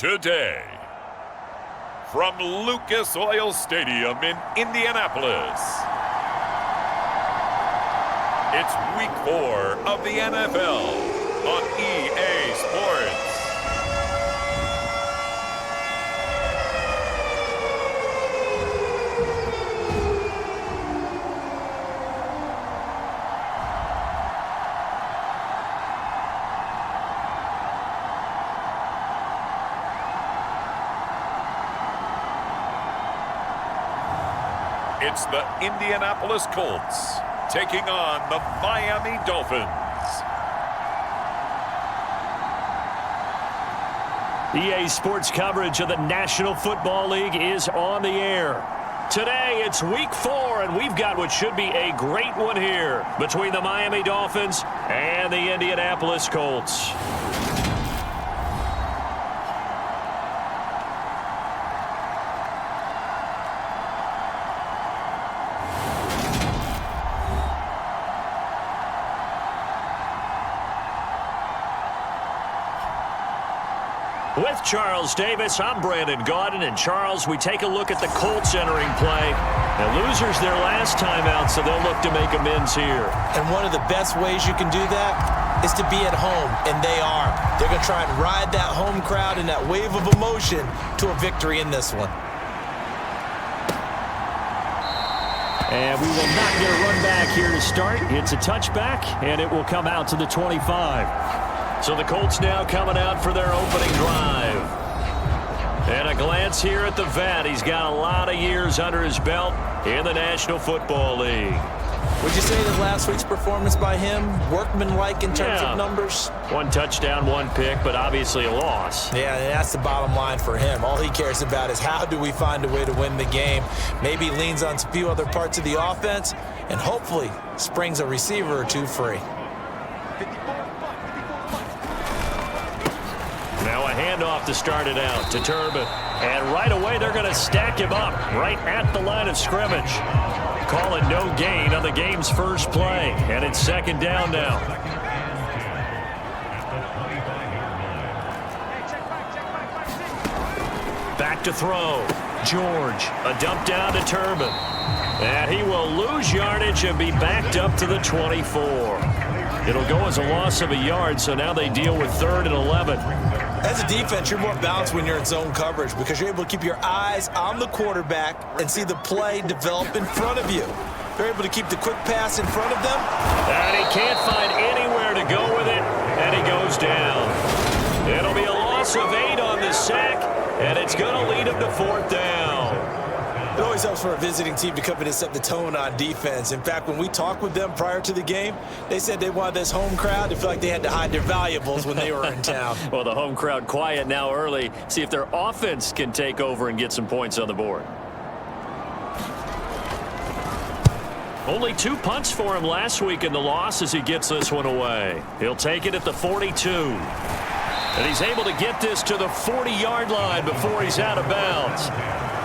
Today, from Lucas Oil Stadium in Indianapolis, it's Week 4 of the NFL on EA Sports. It's the Indianapolis Colts taking on the Miami Dolphins. EA Sports coverage of the National Football League is on the air. Today, it's Week 4, and we've got what should be a great one here between the Miami Dolphins and the Indianapolis Colts. With Charles Davis, I'm Brandon Gaudin, and Charles, we take a look at the Colts entering play. The losers their last time out, so they'll look to make amends here. And one of the best ways you can do that is to be at home, and they are. They're going to try and ride that home crowd and that wave of emotion to a victory in this one. And we will not get a run back here to start. It's a touchback, and it will come out to the 25. So the Colts now coming out for their opening drive. And a glance here at the vet. He's got a lot of years under his belt in the National Football League. Would you say that last week's performance by him, workmanlike in terms of numbers? One touchdown, one pick, but obviously a loss. Yeah, and that's the bottom line for him. All he cares about is how do we find a way to win the game. Maybe leans on a few other parts of the offense and hopefully springs a receiver or two free. Now a handoff to start it out to Turbin. And right away they're going to stack him up right at the line of scrimmage. Calling no gain on the game's first play. And it's second down now. Back to throw. George. A dump down to Turbin. And he will lose yardage and be backed up to the 24. It'll go as a loss of a yard, so now they deal with 3rd and 11. As a defense, you're more balanced when you're in zone coverage because you're able to keep your eyes on the quarterback and see the play develop in front of you. They're able to keep the quick pass in front of them. And he can't find anywhere to go with it, and he goes down. It'll be a loss of 8 on the sack, and it's going to lead him to 4th down. It always helps for a visiting team to come in and set the tone on defense. In fact, when we talked with them prior to the game, they said they wanted this home crowd to feel like they had to hide their valuables when they were in town. Well, the home crowd quiet now early. See if their offense can take over and get some points on the board. Only 2 punts for him last week in the loss as he gets this one away. He'll take it at the 42. And he's able to get this to the 40-yard line before he's out of bounds.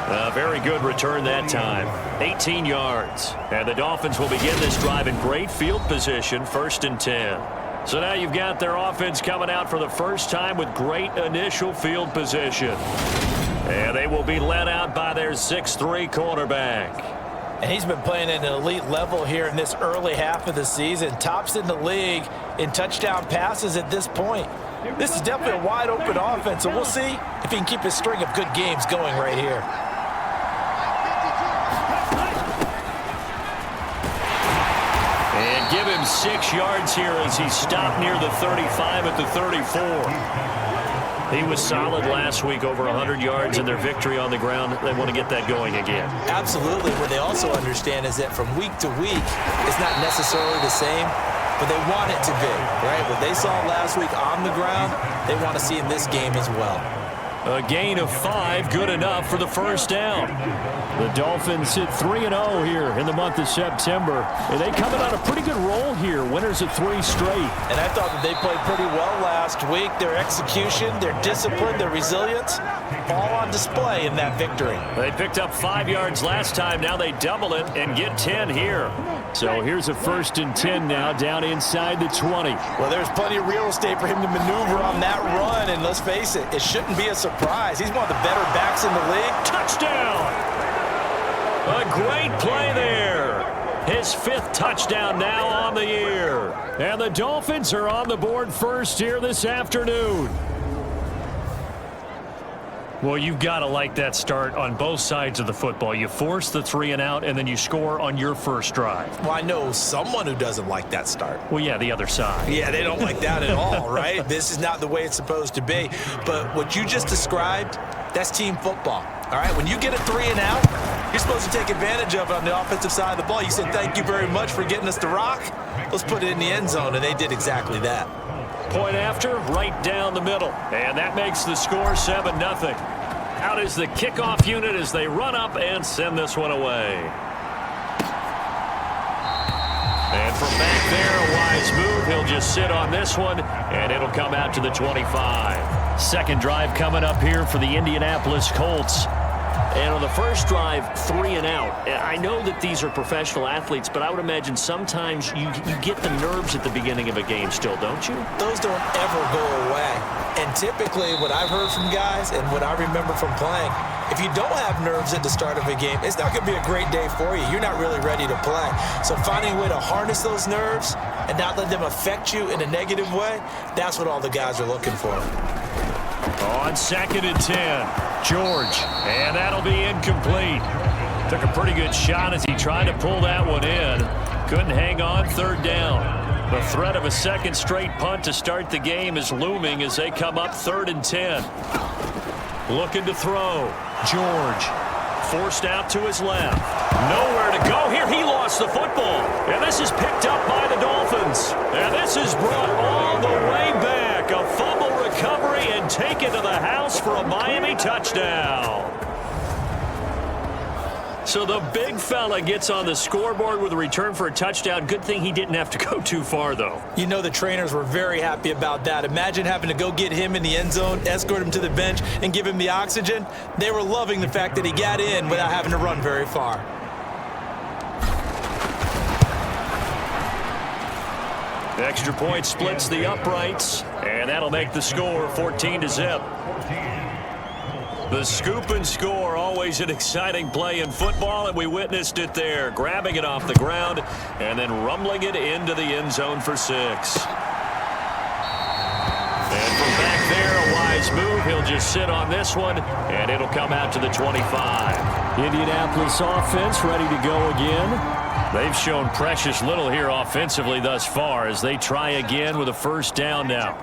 A very good return that time. 18 yards. And the Dolphins will begin this drive in great field position, 1st and 10. So now you've got their offense coming out for the first time with great initial field position. And they will be led out by their 6'3" quarterback. And he's been playing at an elite level here in this early half of the season. Tops in the league in touchdown passes at this point. This is definitely a wide-open offense, so we'll see if he can keep his string of good games going right here. And give him 6 yards here as he stopped near the 35 at the 34. He was solid last week, over 100 yards in their victory on the ground. They want to get that going again. Absolutely. What they also understand is that from week to week, it's not necessarily the same, but they want it to be, right? What they saw last week on the ground, they want to see in this game as well. A gain of 5, good enough for the first down. The Dolphins sit 3-0 here in the month of September. And they coming on a pretty good roll here, winners of 3 straight. And I thought that they played pretty well last week. Their execution, their discipline, their resilience, all on display in that victory. They picked up 5 yards last time. Now they double it and get 10 here. So here's a 1st and 10 now down inside the 20. Well, there's plenty of real estate for him to maneuver on that run, and let's face it, it shouldn't be a surprise. He's one of the better backs in the league. Touchdown! A great play there. His 5th touchdown now on the year. And the Dolphins are on the board first here this afternoon. Well, you've got to like that start on both sides of the football. You force the 3 and out, and then you score on your first drive. Well, I know someone who doesn't like that start. Well, yeah, the other side. Yeah, they don't like that at all, right? This is not the way it's supposed to be. But what you just described, that's team football. All right, when you get a 3 and out, you're supposed to take advantage of it on the offensive side of the ball. You said, thank you very much for getting us to rock. Let's put it in the end zone, and they did exactly that. Point after, right down the middle. And that makes the score 7-0. Out is the kickoff unit as they run up and send this one away. And from back there, a wise move. He'll just sit on this one, and it'll come out to the 25. Second drive coming up here for the Indianapolis Colts. And on the first drive, 3 and out. I know that these are professional athletes, but I would imagine sometimes you get the nerves at the beginning of a game still, don't you? Those don't ever go away. And typically what I've heard from guys and what I remember from playing, if you don't have nerves at the start of a game, it's not going to be a great day for you. You're not really ready to play. So finding a way to harness those nerves and not let them affect you in a negative way, that's what all the guys are looking for. On 2nd and 10, George, and that'll be incomplete. Took a pretty good shot as he tried to pull that one in. Couldn't hang on 3rd down. The threat of a second straight punt to start the game is looming as they come up 3rd and 10. Looking to throw. George forced out to his left. Nowhere to go here. He lost the football. And this is picked up by the Dolphins. And this is brought all the way back. A fumble recovery and taken to the house for a Miami touchdown. So the big fella gets on the scoreboard with a return for a touchdown. Good thing he didn't have to go too far, though. You know the trainers were very happy about that. Imagine having to go get him in the end zone, escort him to the bench, and give him the oxygen. They were loving the fact that he got in without having to run very far. The extra point splits the uprights, and that'll make the score 14-0. The scoop and score, always an exciting play in football, and we witnessed it there. Grabbing it off the ground and then rumbling it into the end zone for 6. And from back there, a wise move. He'll just sit on this one, and it'll come out to the 25. Indianapolis offense ready to go again. They've shown precious little here offensively thus far as they try again with a 1st down now.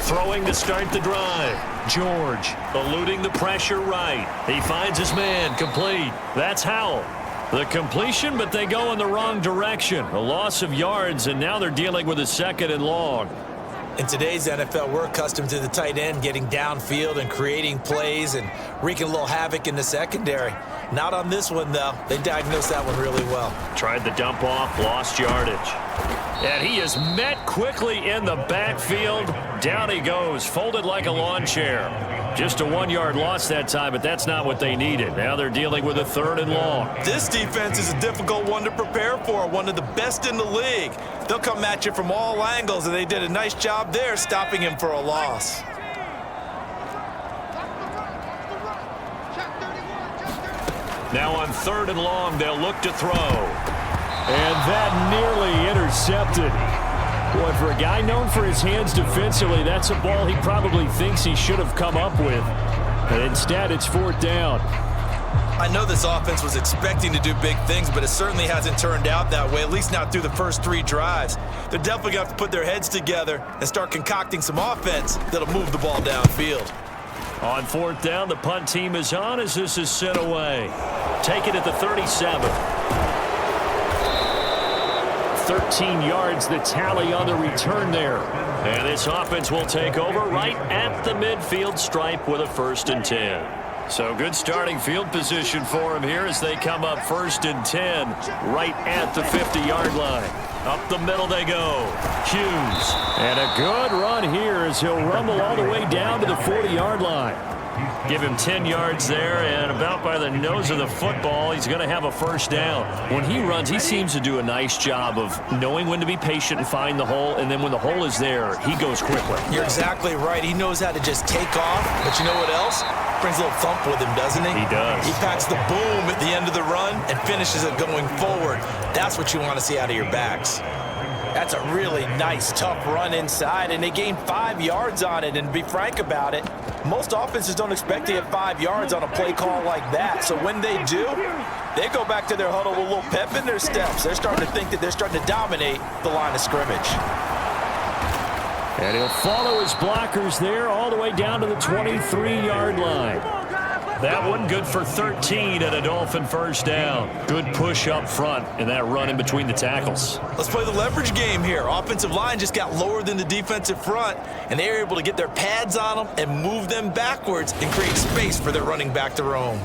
Throwing to start the drive. George eluding the pressure right. He finds his man complete. That's Howell. The completion, but they go in the wrong direction. A loss of yards, and now they're dealing with a 2nd and long. In today's NFL, we're accustomed to the tight end getting downfield and creating plays and wreaking a little havoc in the secondary. Not on this one, though. They diagnosed that one really well. Tried the dump off, lost yardage. And he is met quickly in the backfield. Down he goes, folded like a lawn chair. Just a 1-yard loss that time, but that's not what they needed. Now they're dealing with a 3rd and long. This defense is a difficult one to prepare for, one of the best in the league. They'll come at you from all angles, and they did a nice job there stopping him for a loss. Now on 3rd and long, they'll look to throw. And that nearly intercepted. Boy, for a guy known for his hands defensively, that's a ball he probably thinks he should have come up with. And instead, it's 4th down. I know this offense was expecting to do big things, but it certainly hasn't turned out that way, at least not through the first 3 drives. They're definitely going to have to put their heads together and start concocting some offense that'll move the ball downfield. On 4th down, the punt team is on as this is sent away. Taken at the 37. 13 yards, the tally on the return there. And this offense will take over right at the midfield stripe with a 1st and 10. So good starting field position for him here as they come up 1st and 10 right at the 50-yard line. Up the middle they go. Hughes. And a good run here as he'll rumble all the way down to the 40-yard line. Give him 10 yards there, and about by the nose of the football, he's going to have a first down. When he runs, he seems to do a nice job of knowing when to be patient and find the hole, and then when the hole is there, he goes quickly. You're exactly right. He knows how to just take off, but you know what else? Brings a little thump with him, doesn't he? He does. He packs the boom at the end of the run and finishes it going forward. That's what you want to see out of your backs. That's a really nice, tough run inside, and they gained 5 yards on it. And to be frank about it, most offenses don't expect to get 5 yards on a play call like that. So when they do, they go back to their huddle with a little pep in their steps. They're starting to think that they're starting to dominate the line of scrimmage. And he'll follow his blockers there all the way down to the 23-yard line. That one good for 13 and a Dolphin first down. Good push up front and that run in between the tackles. Let's play the leverage game here. Offensive line just got lower than the defensive front, and they were able to get their pads on them and move them backwards and create space for their running back to roam.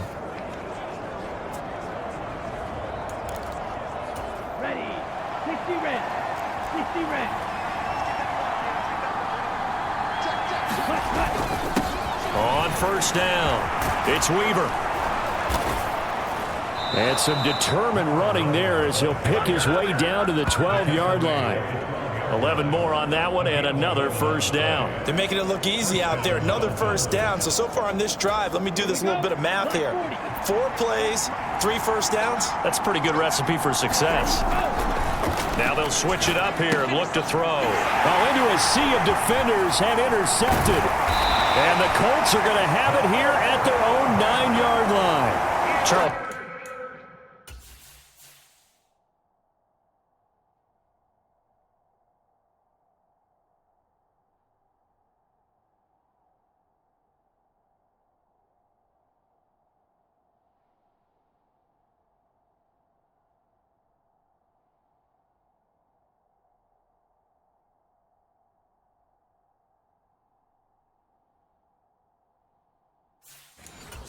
Ready. 60 red. 60 red. On first down, it's Weaver. And some determined running there as he'll pick his way down to the 12-yard line. 11 more on that one and another first down. They're making it look easy out there. Another first down. So far on this drive, let me do this little bit of math here. 4 plays, 3 first downs. That's a pretty good recipe for success. Now they'll switch it up here and look to throw. Oh, into a sea of defenders and intercepted. And the Colts are going to have it here at their own 9-yard line. Charles.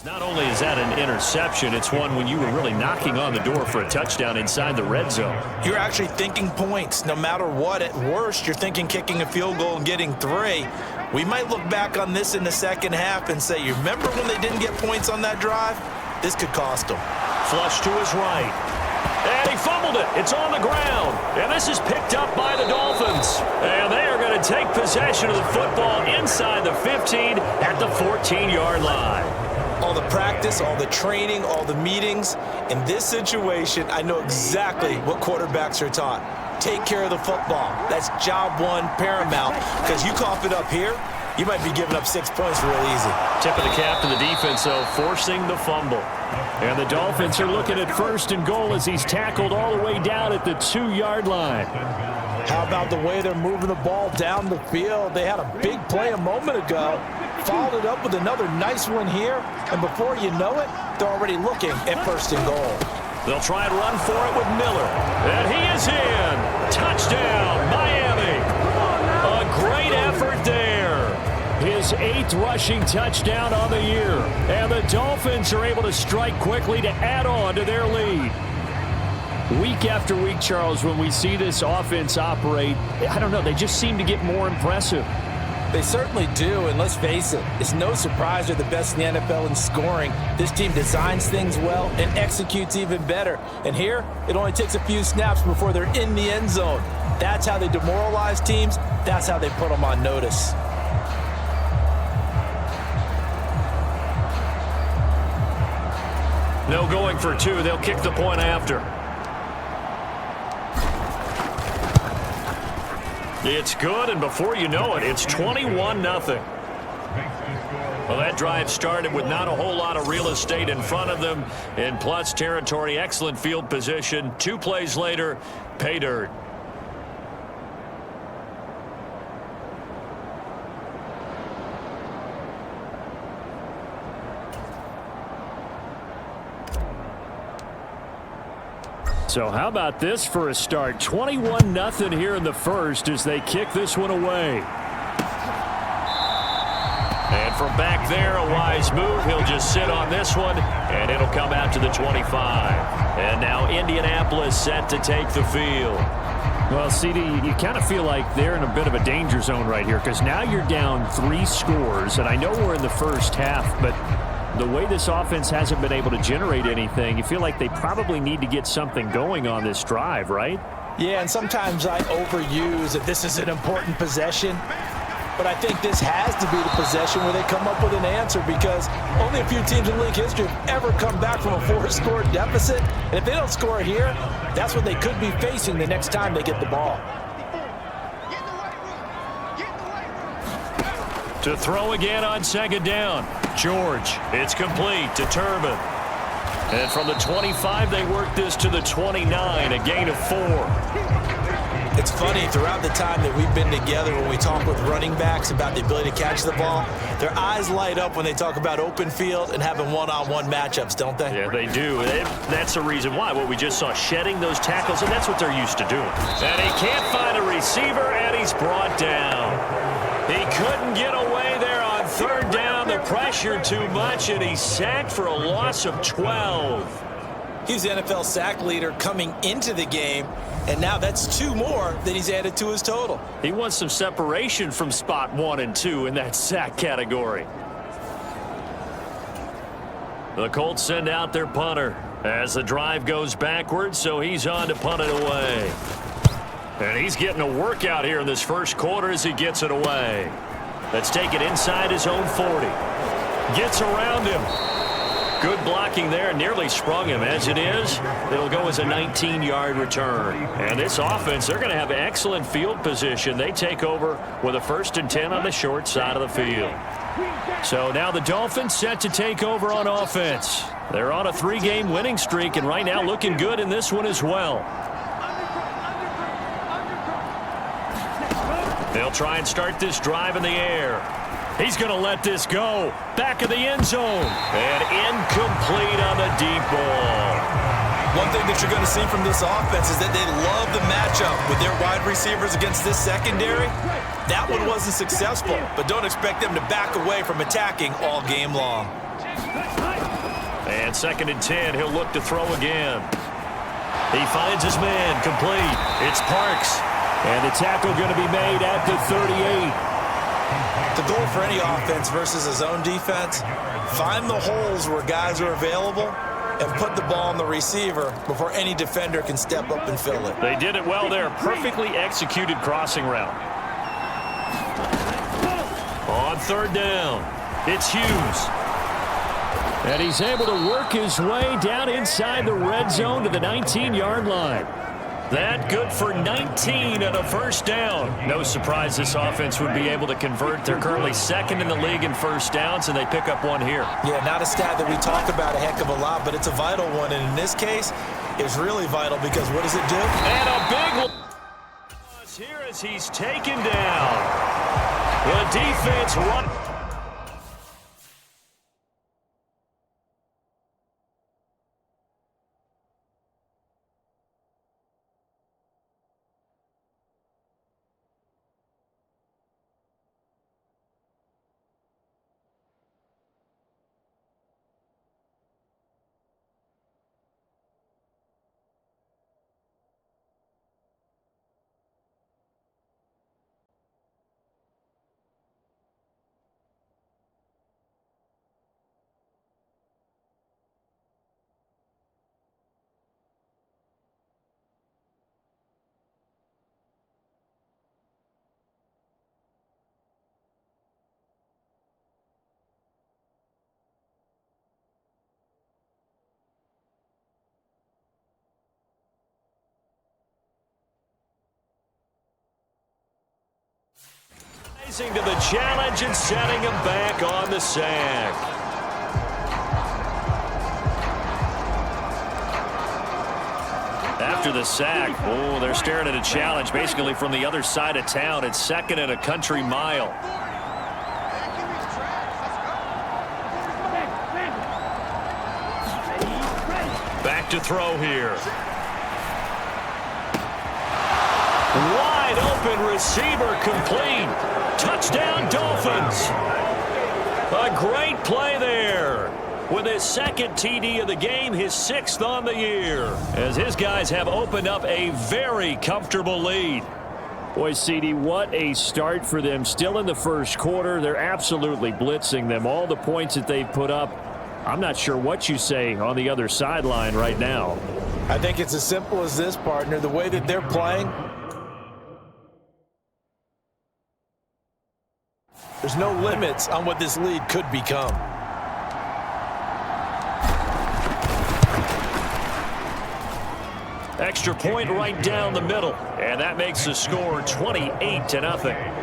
Not only is that an interception, it's one when you were really knocking on the door for a touchdown inside the red zone. You're actually thinking points. No matter what, at worst, you're thinking kicking a field goal and getting 3. We might look back on this in the second half and say, you remember when they didn't get points on that drive? This could cost them. Flush to his right. And he fumbled it. It's on the ground. And this is picked up by the Dolphins. And they are going to take possession of the football inside the 15 at the 14-yard line. All the practice, all the training, all the meetings. In this situation, I know exactly what quarterbacks are taught. Take care of the football. That's job one, paramount. Because you cough it up here, you might be giving up 6 points real easy. Tip of the cap to the defense, though, forcing the fumble. And the Dolphins are looking at first and goal as he's tackled all the way down at the 2-yard line. How about the way they're moving the ball down the field? They had a big play a moment ago. Followed it up with another nice one here. And before you know it, they're already looking at first and goal. They'll try and run for it with Miller. And he is in. Touchdown, Miami. A great effort there. His 8th rushing touchdown on the year. And the Dolphins are able to strike quickly to add on to their lead. Week after week, Charles, when we see this offense operate, I don't know, they just seem to get more impressive. They certainly do, and let's face it, it's no surprise they're the best in the NFL in scoring. This team designs things well and executes even better. And here, it only takes a few snaps before they're in the end zone. That's how they demoralize teams. That's how they put them on notice. No going for 2. They'll kick the point after. It's good, and before you know it, it's 21-0. Well, that drive started with not a whole lot of real estate in front of them. In plus territory, excellent field position. 2 plays later, pay dirt. So how about this for a start? 21-0 here in the first as they kick this one away. And from back there, a wise move. He'll just sit on this one, and it'll come out to the 25. And now Indianapolis set to take the field. Well, CD, you kind of feel like they're in a bit of a danger zone right here because now you're down 3 scores, and I know we're in the first half, but the way this offense hasn't been able to generate anything, you feel like they probably need to get something going on this drive, right? Yeah, and sometimes I overuse that this is an important possession, but I think this has to be the possession where they come up with an answer because only a few teams in league history have ever come back from a 4-score deficit. And if they don't score here, that's what they could be facing the next time they get the ball. To throw again on second down. George, it's complete to Turbin. And from the 25, they work this to the 29, a gain of 4. It's funny, throughout the time that we've been together when we talk with running backs about the ability to catch the ball, their eyes light up when they talk about open field and having one-on-one matchups, don't they? Yeah, they do. That's the reason why. Well, we just saw shedding those tackles, and that's what they're used to doing. And he can't find a receiver, and he's brought down. He couldn't get away there on third down. The pressure too much, and he's sacked for a loss of 12. He's the NFL sack leader coming into the game, and now that's 2 more that he's added to his total. He wants some separation from spot 1 and 2 in that sack category. The Colts send out their punter as the drive goes backwards, so he's on to punt it away. And he's getting a workout here in this first quarter as he gets it away. Let's take it inside his own 40. Gets around him. Good blocking there, nearly sprung him. As it is, it'll go as a 19-yard return. And this offense, they're going to have excellent field position. They take over with a 1st and 10 on the short side of the field. So now the Dolphins set to take over on offense. They're on a 3-game winning streak, and right now looking good in this one as well. They'll try and start this drive in the air. He's going to let this go. Back of the end zone. And incomplete on the deep ball. One thing that you're going to see from this offense is that they love the matchup with their wide receivers against this secondary. That one wasn't successful, but don't expect them to back away from attacking all game long. And 2nd and 10, he'll look to throw again. He finds his man, complete. It's Parks. And the tackle going to be made at the 38. The goal for any offense versus a zone defense, find the holes where guys are available and put the ball on the receiver before any defender can step up and fill it. They did it well there. Perfectly executed crossing route. On 3rd down, it's Hughes. And he's able to work his way down inside the red zone to the 19-yard line. That good for 19 and a 1st down. No surprise this offense would be able to convert. They're currently 2nd in the league in 1st downs, and they pick up one here. Yeah, not a stat that we talk about a heck of a lot, but it's a vital one. And in this case, it's really vital because what does it do? And a big one here as he's taken down. The defense run. Rising to the challenge and setting him back on the sack. After the sack, oh, they're staring at a challenge basically from the other side of town. It's 2nd and a country mile. Back to throw here. Wide open receiver complete. Touchdown Dolphins. A great play there. with his second TD of the game, his 6th on the year, as his guys have opened up a very comfortable lead. Boy, CD, what a start for them. Still in the first quarter. They're absolutely blitzing them. All the points that they've put up, I'm not sure what you say on the other sideline right now. I think it's as simple as this, partner. The way that they're playing, there's no limits on what this lead could become. Extra point right down the middle, and that makes the score 28-0.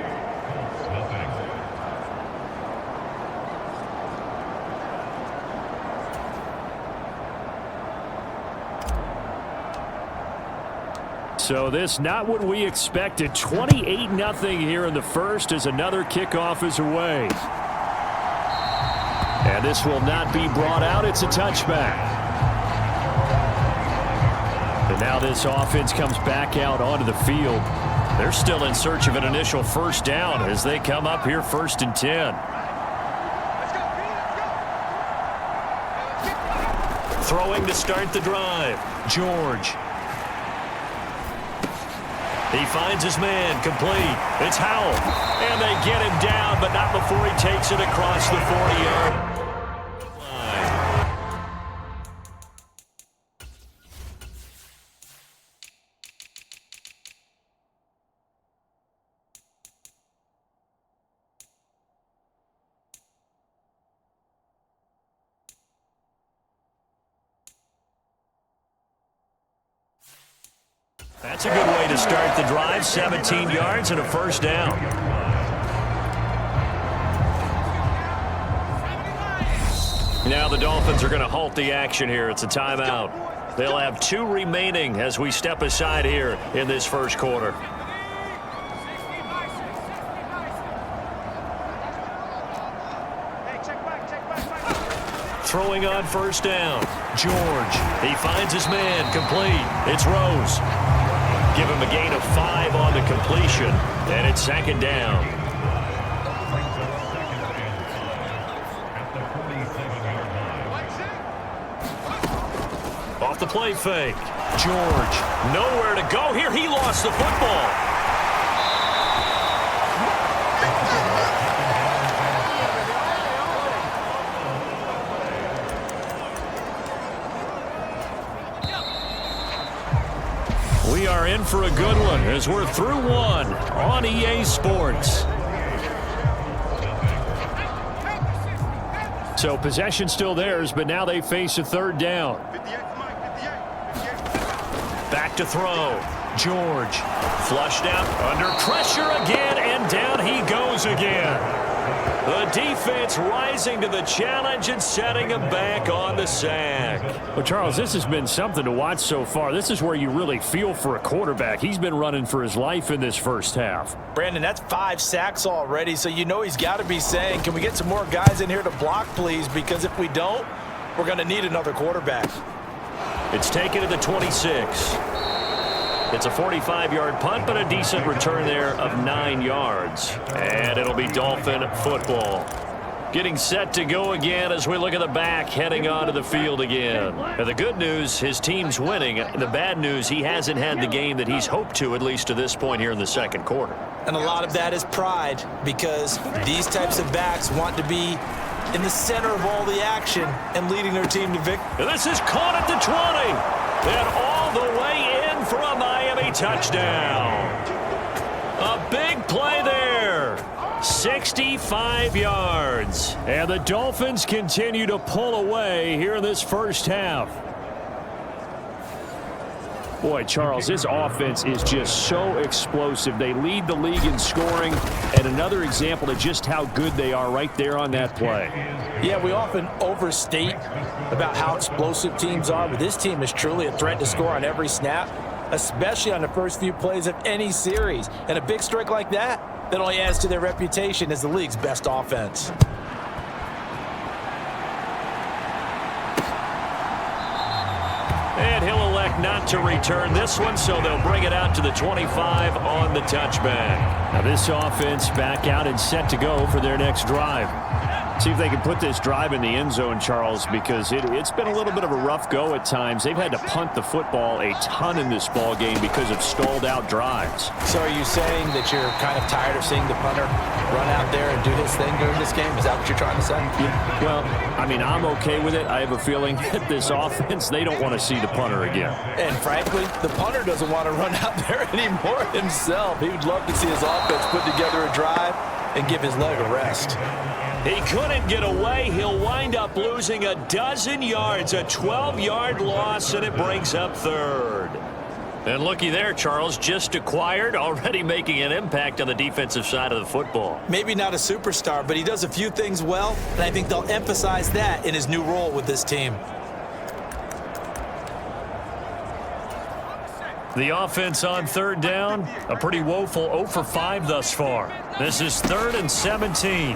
So this not what we expected. 28-0 here in the first as another kickoff is away. And this will not be brought out. It's a touchback. And now this offense comes back out onto the field. They're still in search of an initial first down as they come up here 1st and 10. Throwing to start the drive, George. He finds his man, complete. It's Howell. And they get him down, but not before he takes it across the 40-yard line. That's a good way to start the drive. 17 yards and a first down. Now the Dolphins are going to halt the action here. It's a timeout. They'll have 2 remaining as we step aside here in this first quarter. Throwing on first down, George. He finds his man, complete. It's Rose. Give him a gain of 5 on the completion, and it's 2nd down. Off the play fake, George. Nowhere to go here. He lost the football. We are in for a good one as we're through one on EA Sports. So possession still theirs, but now they face a 3rd down. Back to throw. George flushed out under pressure again, and down he goes again. The defense rising to the challenge and setting him back on the sack. Well, Charles, this has been something to watch so far. This is where you really feel for a quarterback. He's been running for his life in this first half. Brandon, that's 5 sacks already, so you know he's got to be saying, can we get some more guys in here to block, please? Because if we don't, we're going to need another quarterback. It's taken to the 26. It's a 45-yard punt, but a decent return there of 9 yards. And it'll be Dolphin football. Getting set to go again as we look at the back heading onto the field again. Now, the good news, his team's winning. The bad news, he hasn't had the game that he's hoped to, at least to this point here in the second quarter. And a lot of that is pride, because these types of backs want to be in the center of all the action and leading their team to victory. This is caught at the 20. And all the way in for a Miami touchdown. A big play there. 65 yards. And the Dolphins continue to pull away here in this first half. Boy, Charles, this offense is just so explosive. They lead the league in scoring, and another example of just how good they are right there on that play. Yeah, we often overstate about how explosive teams are, but this team is truly a threat to score on every snap, especially on the first few plays of any series. And a big strike like that only adds to their reputation as the league's best offense. And he'll elect not to return this one, so they'll bring it out to the 25 on the touchback. Now this offense back out and set to go for their next drive. See if they can put this drive in the end zone, Charles, because it's been a little bit of a rough go at times. They've had to punt the football a ton in this ball game because of stalled out drives. So are you saying that you're kind of tired of seeing the punter run out there and do his thing during this game? Is that what you're trying to say? Yeah. Well, I mean, I'm okay with it. I have a feeling that this offense, they don't want to see the punter again. And frankly, the punter doesn't want to run out there anymore himself. He would love to see his offense put together a drive and give his leg a rest. He couldn't get away. He'll wind up losing a dozen yards, a 12-yard loss, and it brings up third. And looky there, Charles, just acquired, already making an impact on the defensive side of the football. Maybe not a superstar, but he does a few things well, and I think they'll emphasize that in his new role with this team. The offense on third down, a pretty woeful 0 for 5 thus far. This is 3rd and 17.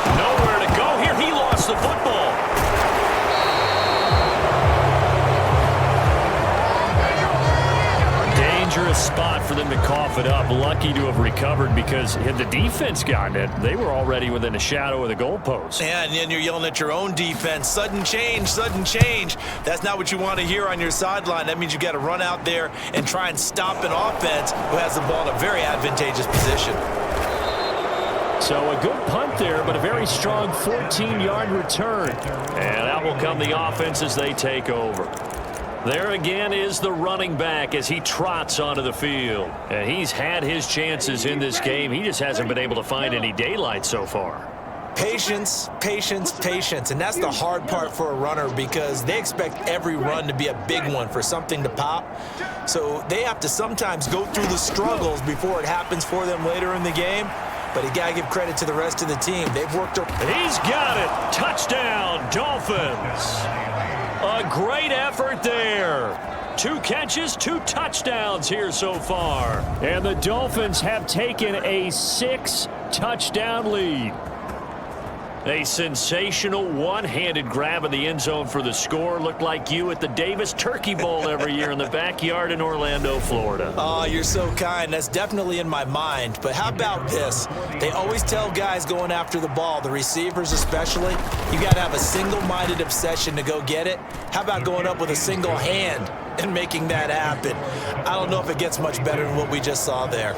Nowhere to go here. He lost the football. Dangerous spot for them to cough it up. Lucky to have recovered because had the defense gotten it, they were already within a shadow of the goalpost. Yeah, and then you're yelling at your own defense. Sudden change, sudden change. That's not what you want to hear on your sideline. That means you got to run out there and try and stop an offense who has the ball in a very advantageous position. So a good punt there, but a very strong 14-yard return. And out will come the offense as they take over. There again is the running back as he trots onto the field. And he's had his chances in this game. He just hasn't been able to find any daylight so far. Patience, patience, patience. And that's the hard part for a runner because they expect every run to be a big one for something to pop. So they have to sometimes go through the struggles before it happens for them later in the game. But you got to give credit to the rest of the team. They've worked. He's got it. Touchdown, Dolphins. A great effort there. 2 catches, 2 touchdowns here so far. And the Dolphins have taken a 6-touchdown lead. A sensational one-handed grab in the end zone for the score. Looked like you at the Davis Turkey Bowl every year in the backyard in Orlando, Florida. Oh, you're so kind. That's definitely in my mind. But how about this? They always tell guys going after the ball, the receivers especially, you got to have a single-minded obsession to go get it. How about going up with a single hand and making that happen? I don't know if it gets much better than what we just saw there.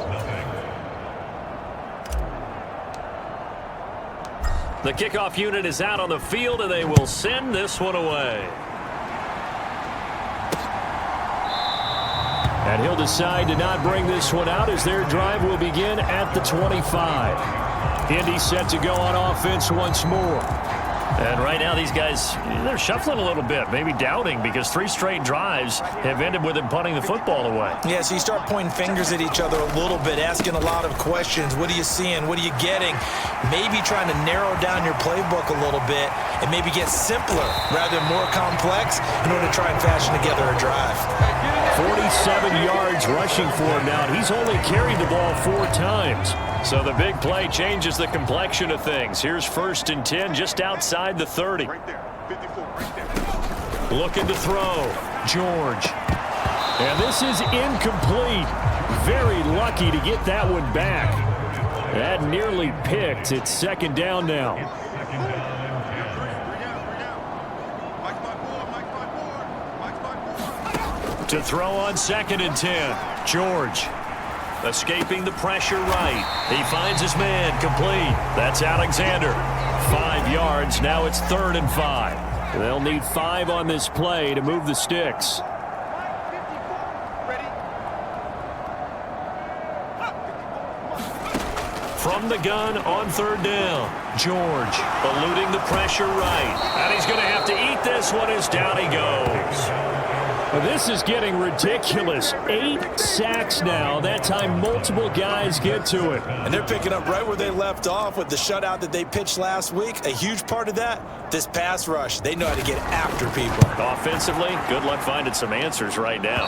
The kickoff unit is out on the field, and they will send this one away. And he'll decide to not bring this one out as their drive will begin at the 25. Indy set to go on offense once more. And right now these guys, they're shuffling a little bit, maybe doubting because 3 straight drives have ended with them punting the football away. Yeah, so you start pointing fingers at each other a little bit, asking a lot of questions. What are you seeing? What are you getting? Maybe trying to narrow down your playbook a little bit and maybe get simpler rather than more complex in order to try and fashion together a drive. 47 yards rushing for him now. He's only carried the ball 4 times. So the big play changes the complexion of things. Here's 1st and 10 just outside the 30. Right there. 54, right there. Looking to throw. George. And this is incomplete. Very lucky to get that one back. That nearly picked. It's 2nd down now. To throw on 2nd and 10. George. Escaping the pressure right. He finds his man complete. That's Alexander. 5 yards. Now it's 3rd and 5. They'll need 5 on this play to move the sticks. From the gun on 3rd down. George eluding the pressure right. And he's going to have to eat this one as down he goes. This is getting ridiculous. 8 sacks now. That time multiple guys get to it. And they're picking up right where they left off with the shutout that they pitched last week. A huge part of that, this pass rush. They know how to get after people. Offensively, good luck finding some answers right now.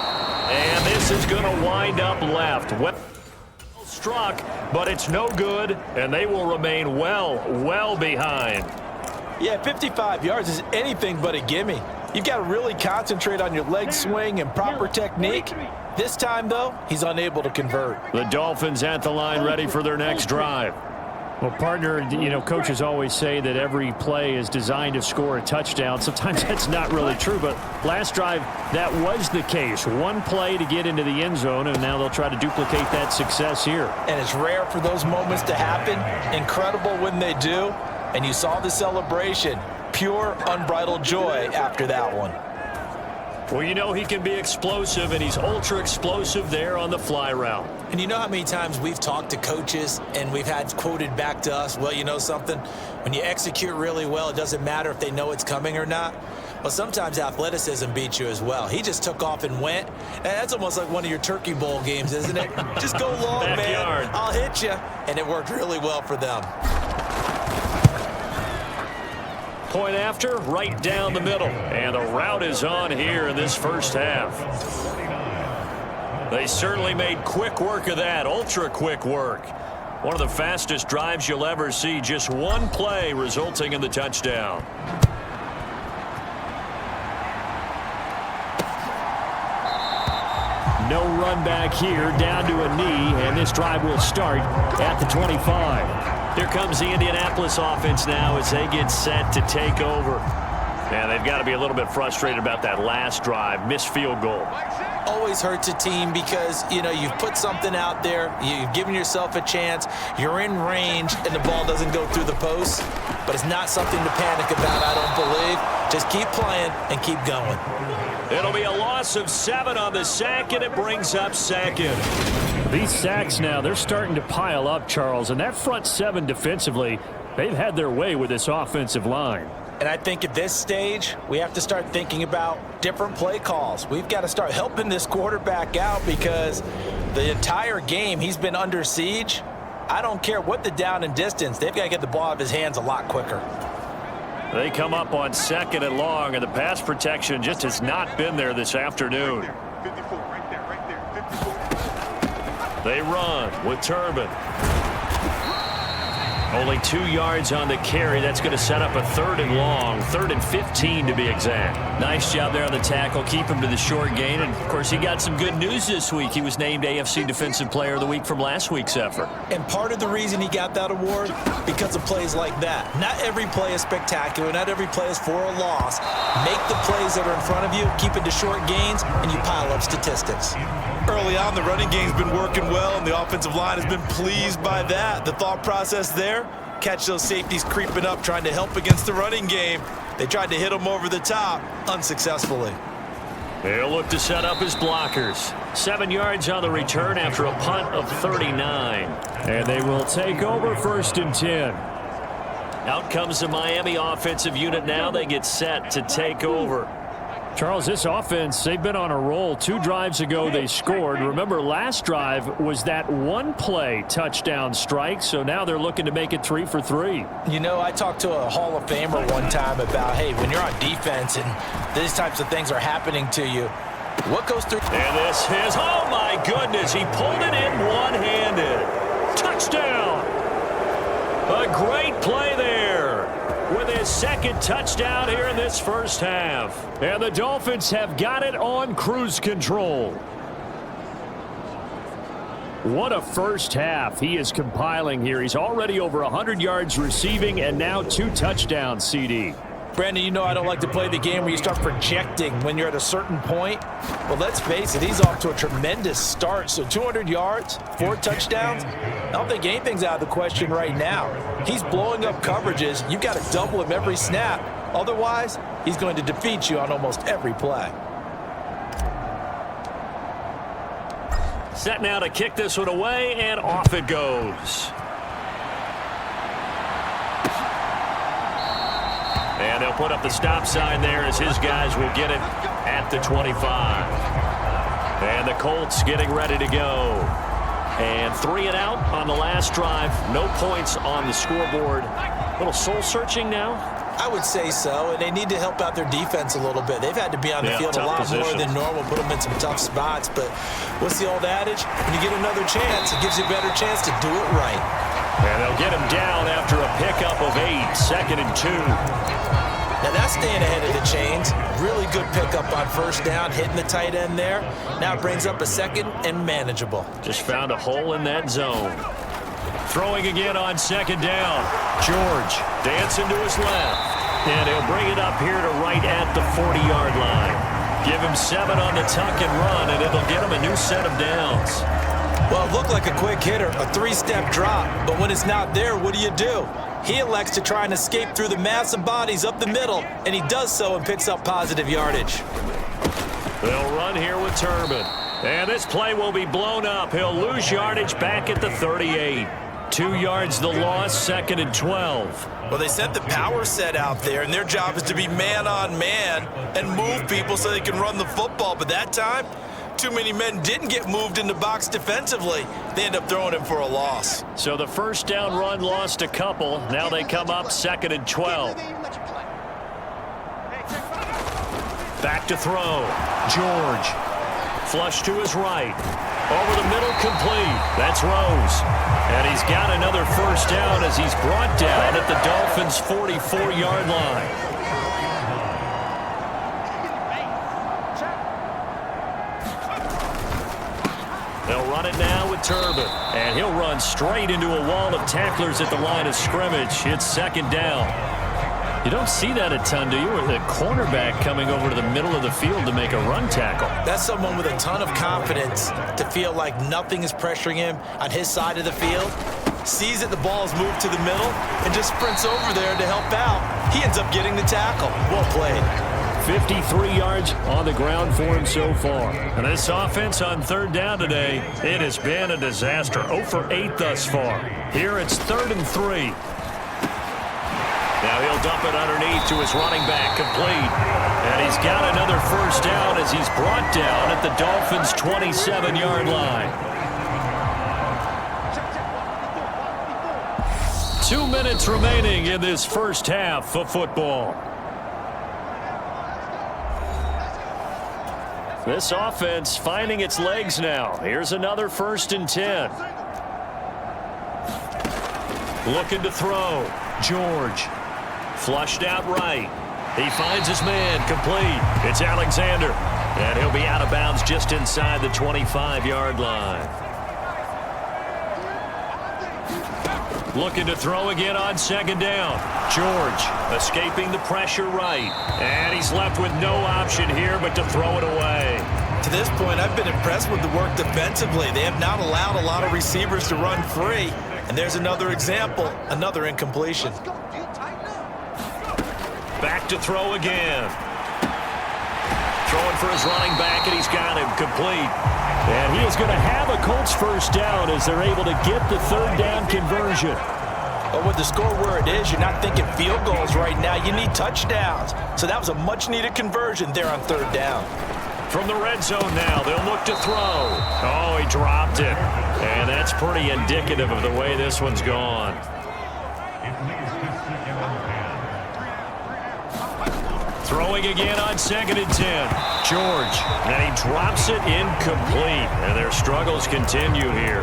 And this is going to wind up left. Well struck, but it's no good, and they will remain well behind. Yeah, 55 yards is anything but a gimme. You've got to really concentrate on your leg swing and proper technique. This time, though, he's unable to convert. The Dolphins at the line ready for their next drive. Well, partner, you know, coaches always say that every play is designed to score a touchdown. Sometimes that's not really true, but last drive, that was the case. One play to get into the end zone, and now they'll try to duplicate that success here. And it's rare for those moments to happen. Incredible when they do. And you saw the celebration. Pure, unbridled joy after that one. Well, you know he can be explosive, and he's ultra explosive there on the fly route. And you know how many times we've talked to coaches and we've had quoted back to us, well, you know something? When you execute really well, it doesn't matter if they know it's coming or not. Well, sometimes athleticism beats you as well. He just took off and went. And that's almost like one of your Turkey Bowl games, isn't it? Just go long, Backyard. man. I'll hit you. And it worked really well for them. Point after, right down the middle. And the route is on here in this first half. They certainly made quick work of that, ultra quick work. One of the fastest drives you'll ever see, just one play resulting in the touchdown. No run back here, down to a knee, and this drive will start at the 25. Here comes the Indianapolis offense now as they get set to take over. And they've got to be a little bit frustrated about that last drive, missed field goal. Always hurts a team because, you know, you've put something out there, you've given yourself a chance, you're in range, and the ball doesn't go through the post. But it's not something to panic about, I don't believe. Just keep playing and keep going. It'll be a loss of 7 on the sack, and it brings up second. These sacks now, they're starting to pile up, Charles, and that front 7 defensively, they've had their way with this offensive line. And I think at this stage, we have to start thinking about different play calls. We've got to start helping this quarterback out because the entire game he's been under siege. I don't care what the down and distance. They've got to get the ball out of his hands a lot quicker. They come up on 2nd and long, and the pass protection just has not been there this afternoon. They run with Turbin. Only 2 yards on the carry. That's going to set up a 3rd and long, 3rd and 15 to be exact. Nice job there on the tackle. Keep him to the short gain. And, of course, he got some good news this week. He was named AFC Defensive Player of the Week from last week's effort. And part of the reason he got that award, because of plays like that. Not every play is spectacular. Not every play is for a loss. Make the plays that are in front of you, keep it to short gains, and you pile up statistics. Early on, the running game's been working well, and the offensive line has been pleased by that. The thought process there, catch those safeties creeping up, trying to help against the running game. They tried to hit them over the top, unsuccessfully. They'll look to set up his blockers. 7 yards on the return after a punt of 39. And they will take over 1st and 10. Out comes the Miami offensive unit now. They get set to take over. Charles, this offense, they've been on a roll. 2 drives ago, they scored. Remember, last drive was that one-play touchdown strike, so now they're looking to make it 3 for 3. You know, I talked to a Hall of Famer one time about, hey, when you're on defense and these types of things are happening to you, what goes through? And this is, oh my goodness, he pulled it in one-handed. Touchdown! A great play there with his 2nd touchdown here in this first half. And the Dolphins have got it on cruise control. What a first half he is compiling here. He's already over 100 yards receiving and now 2 touchdowns, CD. Brandon, you know I don't like to play the game where you start projecting when you're at a certain point. Well, let's face it, he's off to a tremendous start. So 200 yards, 4 touchdowns. I don't think anything's out of the question right now. He's blowing up coverages. You've got to double him every snap. Otherwise, he's going to defeat you on almost every play. Set now to kick this one away, and off it goes. And they'll put up the stop sign there as his guys will get it at the 25. And the Colts getting ready to go. And 3 and out on the last drive. No points on the scoreboard. A little soul-searching now? I would say so, and they need to help out their defense a little bit. They've had to be on the field a lot more than normal, put them in some tough spots. But what's the old adage? When you get another chance, it gives you a better chance to do it right. And they'll get him down after a pickup of 8, 2nd and 2. Now that's staying ahead of the chains. Really good pickup on 1st down, hitting the tight end there. Now it brings up a 2nd and manageable. Just found a hole in that zone. Throwing again on second down. George dancing to his left. And he'll bring it up here to right at the 40-yard line. Give him 7 on the tuck and run, and it'll get him a new set of downs. Well, it looked like a quick hitter, a 3-step drop. But when it's not there, what do? He elects to try and escape through the massive bodies up the middle, and he does so and picks up positive yardage. They'll run here with Turbin. And this play will be blown up. He'll lose yardage back at the 38. 2 yards the loss, 2nd and 12. Well, they sent the power set out there, and their job is to be man-on-man and move people so they can run the football. But that time, too many men didn't get moved in the box defensively. They end up throwing him for a loss. So the first down run lost a couple. Now they come up 2nd and 12. Back to throw. George. Flush to his right. Over the middle, complete. That's Rose. And he's got another first down as he's brought down at the Dolphins' 44-yard line. They'll run it now with Turbin. And he'll run straight into a wall of tacklers at the line of scrimmage. It's 2nd down. You don't see that a ton, do you? With a cornerback coming over to the middle of the field to make a run tackle. That's someone with a ton of confidence to feel like nothing is pressuring him on his side of the field. Sees that the ball is moved to the middle and just sprints over there to help out. He ends up getting the tackle. Well played. 53 yards on the ground for him so far. And this offense on 3rd down today, it has been a disaster. 0 for 8 thus far. Here it's 3rd and 3. Now he'll dump it underneath to his running back, complete. And he's got another first down as he's brought down at the Dolphins' 27-yard line. 2 minutes remaining in this first half of football. This offense finding its legs now. Here's another 1st and 10. Looking to throw. George. Flushed out right. He finds his man, complete. It's Alexander. And he'll be out of bounds just inside the 25-yard line. Looking to throw again on 2nd down. George escaping the pressure right. And he's left with no option here but to throw it away. To this point, I've been impressed with the work defensively. They have not allowed a lot of receivers to run free. And there's another example, another incompletion. Back to throw again. Throwing for his running back, and he's got him complete. And he is going to have a Colts first down as they're able to get the 3rd down conversion. But with the score where it is, you're not thinking field goals right now. You need touchdowns. So that was a much-needed conversion there on 3rd down. From the red zone now, they'll look to throw. Oh, he dropped it. And that's pretty indicative of the way this one's gone. Throwing again on 2nd and 10. George. And he drops it incomplete. And their struggles continue here.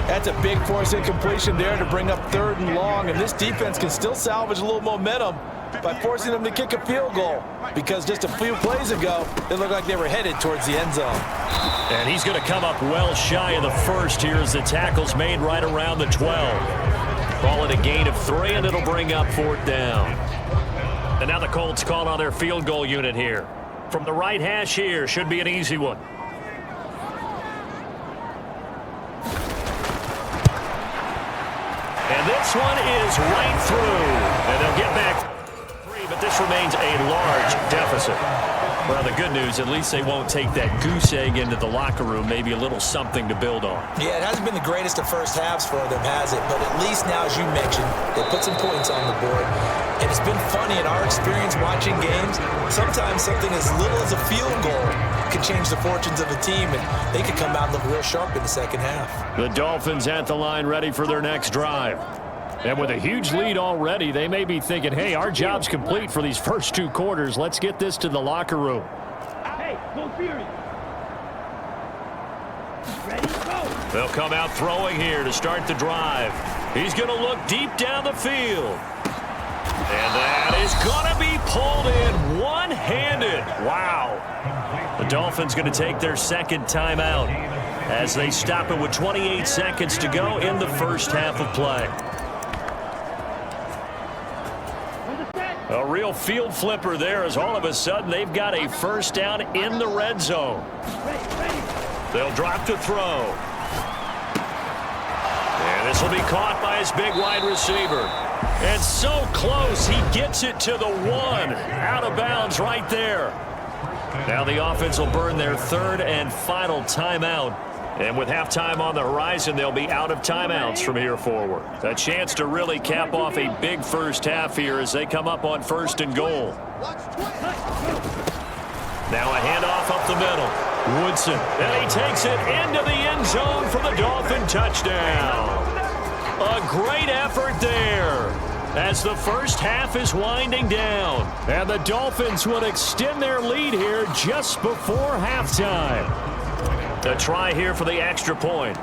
That's a big force incompletion there to bring up 3rd and long. And this defense can still salvage a little momentum by forcing them to kick a field goal. Because just a few plays ago, it looked like they were headed towards the end zone. And he's going to come up well shy of the first here as the tackle's made right around the 12. Call it a gain of 3, and it'll bring up 4th down. And now the Colts call on their field goal unit here. From the right hash here, should be an easy one. And this one is right through. And they'll get back 3, but this remains a large deficit. Well, the good news, at least they won't take that goose egg into the locker room. Maybe a little something to build on. Yeah, it hasn't been the greatest of first halves for them, has it? But at least now, as you mentioned, they put some points on the board. And it's been funny in our experience watching games. Sometimes something as little as a field goal could change the fortunes of a team, and they could come out and look real sharp in the second half. The Dolphins at the line ready for their next drive. And with a huge lead already, they may be thinking, hey, our job's complete for these first 2 quarters. Let's get this to the locker room. Hey, go Fury. Ready, go. They'll come out throwing here to start the drive. He's going to look deep down the field. And that is going to be pulled in one-handed. Wow. The Dolphins going to take their 2nd timeout. as they stop it with 28 seconds to go in the first half of play. A real field flipper there as all of a sudden they've got a first down in the red zone. They'll drop to throw. And this will be caught by his big wide receiver. And so close, he gets it to the 1. Out of bounds right there. Now the offense will burn their third and final timeout. And with halftime on the horizon, they'll be out of timeouts from here forward. A chance to really cap off a big first half here as they come up on 1st and goal. Now a handoff up the middle. Woodson, and he takes it into the end zone for the Dolphin touchdown. A great effort there as the first half is winding down. And the Dolphins would extend their lead here just before halftime. A try here for the extra point.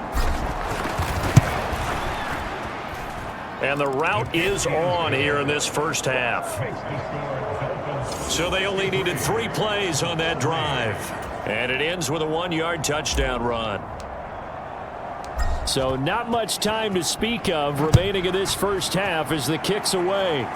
And the route is on here in this first half. So they only needed 3 plays on that drive. And it ends with a 1-yard touchdown run. So not much time to speak of remaining in this first half as the kick's away.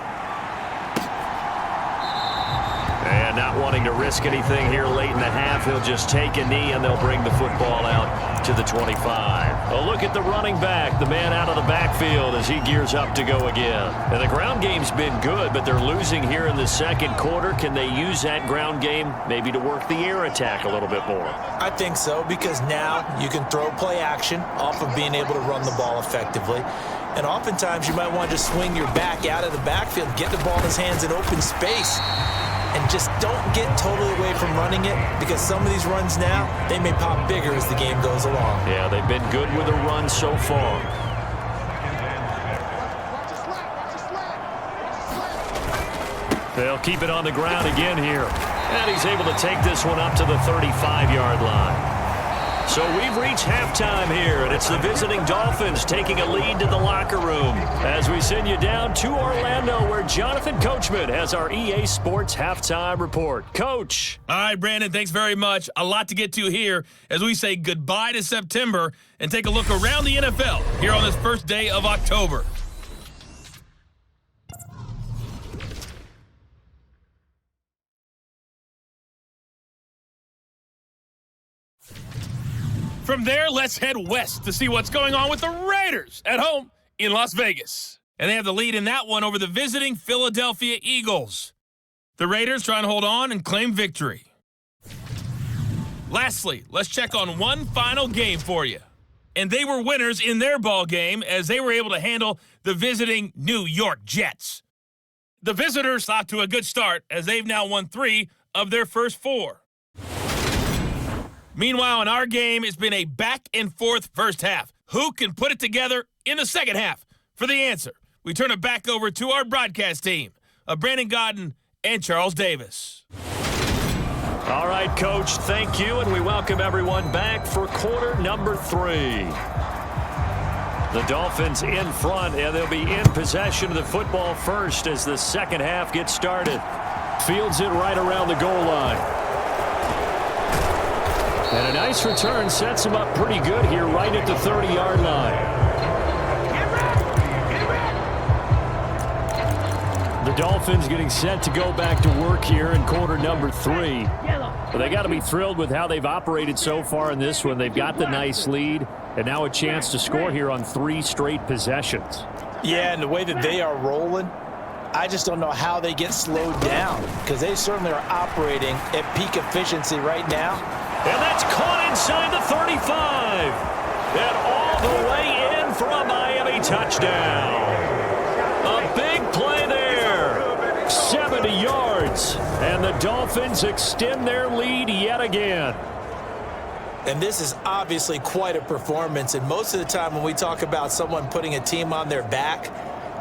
And not wanting to risk anything here late in the half, he'll just take a knee and they'll bring the football out to the 25. A look at the running back, the man out of the backfield as he gears up to go again. And the ground game's been good, but they're losing here in the second quarter. Can they use that ground game maybe to work the air attack a little bit more? I think so, because now you can throw play action off of being able to run the ball effectively. And oftentimes you might want to just swing your back out of the backfield, get the ball in his hands in open space. And just don't get totally away from running it, because some of these runs now, they may pop bigger as the game goes along. Yeah, they've been good with the run so far. They'll keep it on the ground again here. And he's able to take this one up to the 35-yard line. So we've reached halftime here, and it's the visiting Dolphins taking a lead to the locker room as we send you down to Orlando, where Jonathan Coachman has our EA Sports Halftime Report. Coach. All right, Brandon, thanks very much. A lot to get to here as we say goodbye to September and take a look around the NFL here on this first day of October. From there, let's head west to see what's going on with the Raiders at home in Las Vegas. And they have the lead in that one over the visiting Philadelphia Eagles. The Raiders trying to hold on and claim victory. Lastly, let's check on one final game for you. And they were winners in their ball game as they were able to handle the visiting New York Jets. The visitors off to a good start as they've now won 3 of their first 4. Meanwhile, in our game, it's been a back-and-forth first half. Who can put it together in the second half? For the answer, we turn it back over to our broadcast team of Brandon Godden and Charles Davis. All right, Coach, thank you, and we welcome everyone back for quarter number 3. The Dolphins in front, and they'll be in possession of the football first as the second half gets started. Fields it right around the goal line. And a nice return sets him up pretty good here right at the 30-yard line. The Dolphins getting set to go back to work here in quarter number 3. But they got to be thrilled with how they've operated so far in this one. They've got the nice lead, and now a chance to score here on 3 straight possessions. Yeah, and the way that they are rolling, I just don't know how they get slowed down, because they certainly are operating at peak efficiency right now. And that's caught inside the 35. And all the way in for a Miami touchdown. A big play there. 70 yards. And the Dolphins extend their lead yet again. And this is obviously quite a performance. And most of the time when we talk about someone putting a team on their back,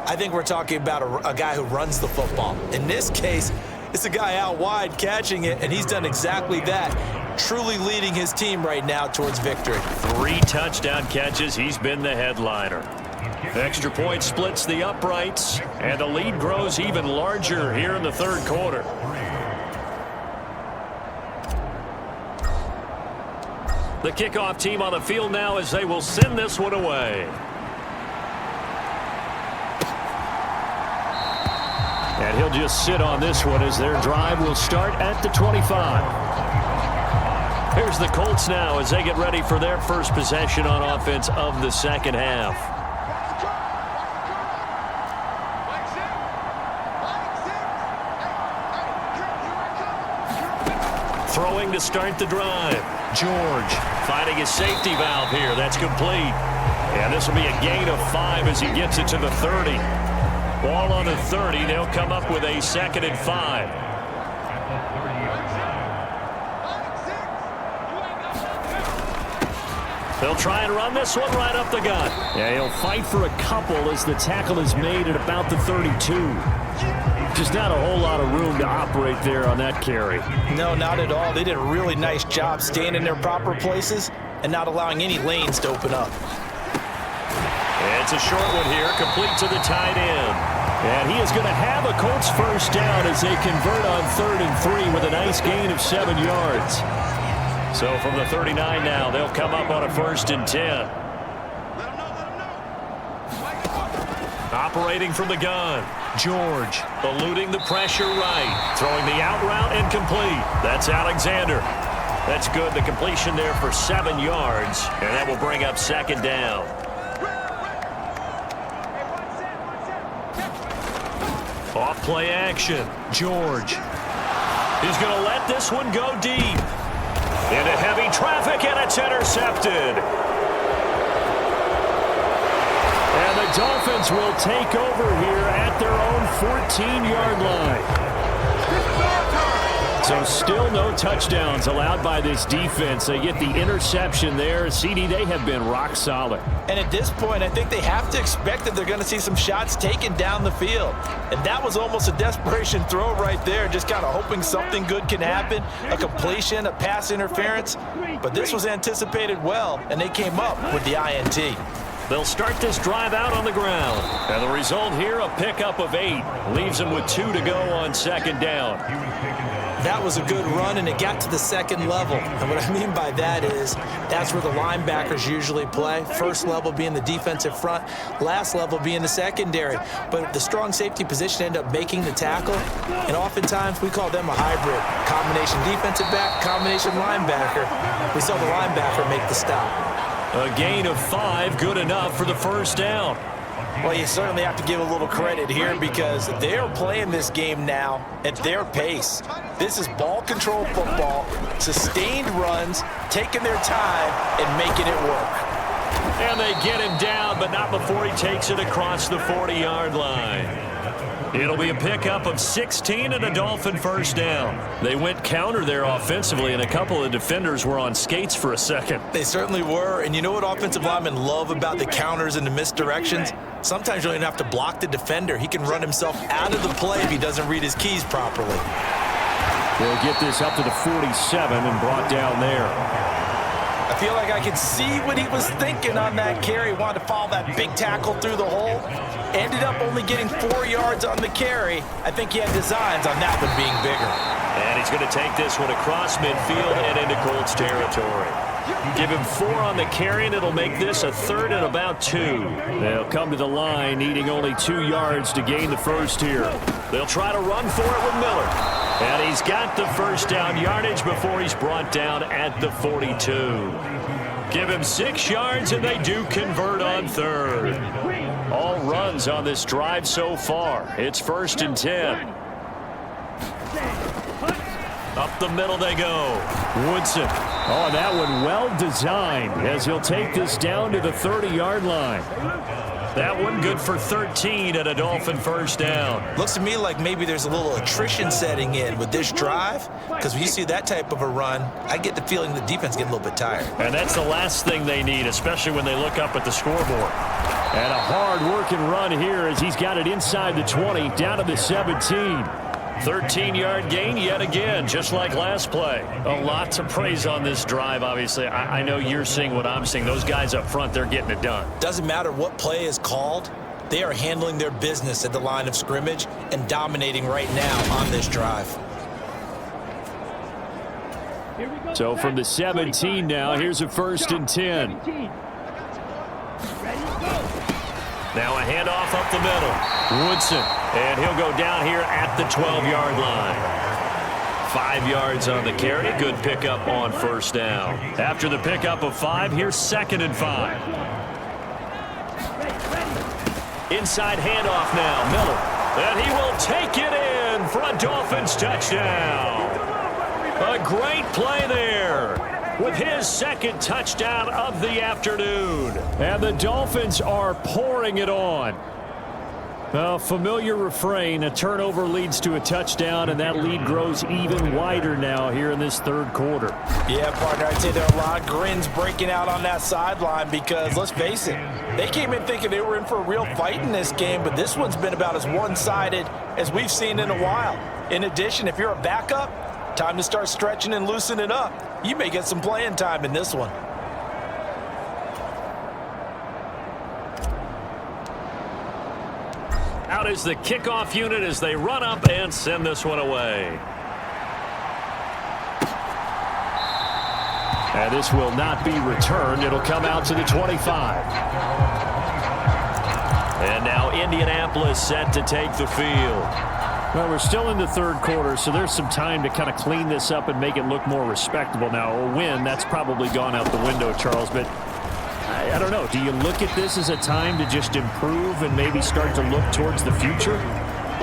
I think we're talking about a guy who runs the football. In this case, it's a guy out wide catching it, and he's done exactly that, truly leading his team right now towards victory. 3 touchdown catches. He's been the headliner. Extra point splits the uprights, and the lead grows even larger here in the third quarter. The kickoff team on the field now as they will send this one away. And he'll just sit on this one as their drive will start at the 25. Here's the Colts now as they get ready for their first possession on offense of the second half. Throwing to start the drive. George finding his safety valve here. That's complete. And this will be a gain of 5 as he gets it to the 30. Ball on the 30. They'll come up with a 2nd and 5. They'll try and run this one right up the gut. Yeah, he'll fight for a couple as the tackle is made at about the 32. Just not a whole lot of room to operate there on that carry. No, not at all. They did a really nice job staying in their proper places and not allowing any lanes to open up. It's a short one here, complete to the tight end. And he is going to have a Colts first down as they convert on 3rd and 3 with a nice gain of 7 yards. So from the 39 now, they'll come up on a 1st and 10. Operating from the gun. George eluding the pressure right. Throwing the out route incomplete. That's Alexander. That's good. The completion there for 7 yards. And that will bring up 2nd down. Off play action. George. He's going to let this one go deep. Into heavy traffic, and it's intercepted. And the Dolphins will take over here at their own 14-yard line. So still no touchdowns allowed by this defense. They get the interception there. CD, they have been rock solid. And at this point, I think they have to expect that they're going to see some shots taken down the field. And that was almost a desperation throw right there, just kind of hoping something good can happen, a completion, a pass interference. But this was anticipated well, and they came up with the INT. They'll start this drive out on the ground. And the result here, a pickup of 8. Leaves them with 2 to go on 2nd down. That was a good run, and it got to the 2nd level. And what I mean by that is that's where the linebackers usually play. First level being the defensive front, last level being the secondary. But the strong safety position ended up making the tackle, and oftentimes we call them a hybrid. Combination defensive back, combination linebacker. We saw the linebacker make the stop. A gain of 5, good enough for the 1st down. Well, you certainly have to give a little credit here because they're playing this game now at their pace. This is ball control football, sustained runs, taking their time and making it work. And they get him down, but not before he takes it across the 40-yard line. It'll be a pickup of 16 and a Dolphin 1st down. They went counter there offensively, and a couple of defenders were on skates for a second. They certainly were, and you know what offensive linemen love about the counters and the misdirections? Sometimes you don't even have to block the defender. He can run himself out of the play if he doesn't read his keys properly. They'll get this up to the 47 and brought down there. I feel like I can see what he was thinking on that carry. Wanted to follow that big tackle through the hole. Ended up only getting 4 yards on the carry. I think he had designs on that one being bigger. And he's going to take this one across midfield and into Colts territory. Give him 4 on the carry, and it'll make this a 3rd and about 2. They'll come to the line, needing only 2 yards to gain the first here. They'll try to run for it with Miller. And he's got the 1st down yardage before he's brought down at the 42. Give him 6 yards, and they do convert on 3rd. All runs on this drive so far. It's 1st and 10. Up the middle they go. Woodson. Oh, that one well designed as he'll take this down to the 30-yard line. That one good for 13 and a Dolphin 1st down. Looks to me like maybe there's a little attrition setting in with this drive, because when you see that type of a run, I get the feeling the defense getting a little bit tired. And that's the last thing they need, especially when they look up at the scoreboard. And a hard-working run here as he's got it inside the 20, down to the 17. 13-yard gain yet again, just like last play. A lot to praise on this drive, obviously. I know you're seeing what I'm seeing. Those guys up front, they're getting it done. Doesn't matter what play is called. They are handling their business at the line of scrimmage and dominating right now on this drive. So from the 17 now, here's a 1st and 10. Now a handoff up the middle. Woodson, and he'll go down here at the 12-yard line. 5 yards on the carry. Good pickup on 1st down. After the pickup of 5, here's 2nd and 5. Inside handoff now, Miller. And he will take it in for a Dolphins touchdown. A great play there with his 2nd touchdown of the afternoon. And the Dolphins are pouring it on. A familiar refrain, a turnover leads to a touchdown, and that lead grows even wider now here in this 3rd quarter. Yeah, partner, I'd say there are a lot of grins breaking out on that sideline because, let's face it, they came in thinking they were in for a real fight in this game, but this one's been about as one-sided as we've seen in a while. In addition, if you're a backup, time to start stretching and loosening up. You may get some playing time in this one. Out is the kickoff unit as they run up and send this one away. And this will not be returned. It'll come out to the 25. And now Indianapolis set to take the field. Well, we're still in the 3rd quarter, so there's some time to kind of clean this up and make it look more respectable. Now, a win, that's probably gone out the window, Charles, but I don't know. Do you look at this as a time to just improve and maybe start to look towards the future?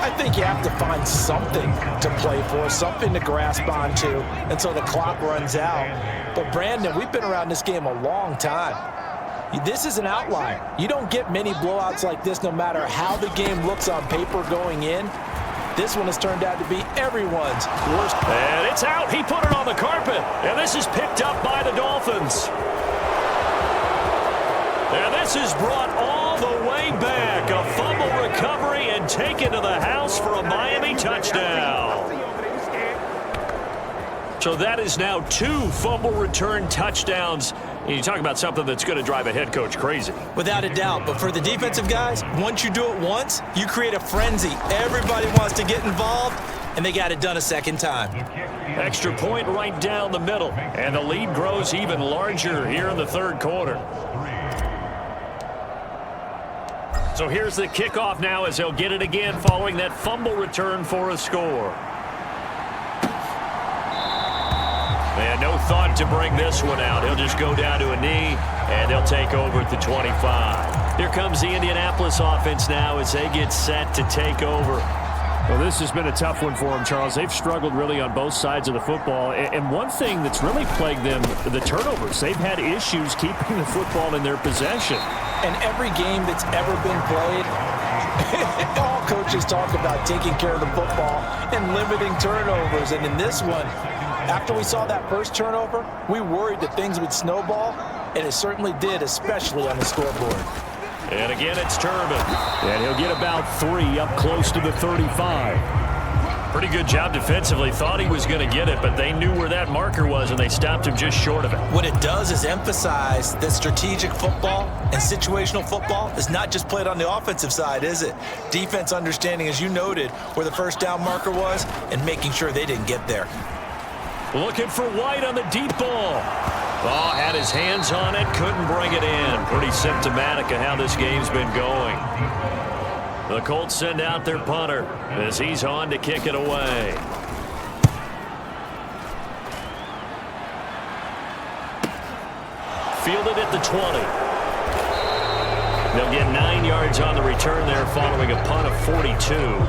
I think you have to find something to play for, something to grasp onto until the clock runs out. But, Brandon, we've been around this game a long time. This is an outlier. You don't get many blowouts like this no matter how the game looks on paper going in. This one has turned out to be everyone's worst. And it's out. He put it on the carpet. And this is picked up by the Dolphins. And this is brought all the way back. A fumble recovery and taken to the house for a Miami touchdown. So that is now 2 fumble return touchdowns. And you talk about something that's going to drive a head coach crazy. Without a doubt. But for the defensive guys, once you do it once, you create a frenzy. Everybody wants to get involved, and they got it done a 2nd time. Extra point right down the middle. And the lead grows even larger here in the 3rd quarter. So here's the kickoff now as he'll get it again following that fumble return for a score. And no thought to bring this one out. He'll just go down to a knee, and they'll take over at the 25. Here comes the Indianapolis offense now as they get set to take over. Well, this has been a tough one for them, Charles. They've struggled really on both sides of the football. And one thing that's really plagued them, the turnovers. They've had issues keeping the football in their possession. And every game that's ever been played, all coaches talk about taking care of the football and limiting turnovers. And in this one, after we saw that first turnover, we worried that things would snowball, and it certainly did, especially on the scoreboard. And again, it's Turbin. And he'll get about 3 up close to the 35. Pretty good job defensively. Thought he was going to get it, but they knew where that marker was, and they stopped him just short of it. What it does is emphasize that strategic football and situational football is not just played on the offensive side, is it? Defense understanding, as you noted, where the 1st down marker was and making sure they didn't get there. Looking for White on the deep ball. Oh, had his hands on it, couldn't bring it in. Pretty symptomatic of how this game's been going. The Colts send out their punter as he's on to kick it away. Fielded at the 20. They'll get 9 yards on the return there following a punt of 42.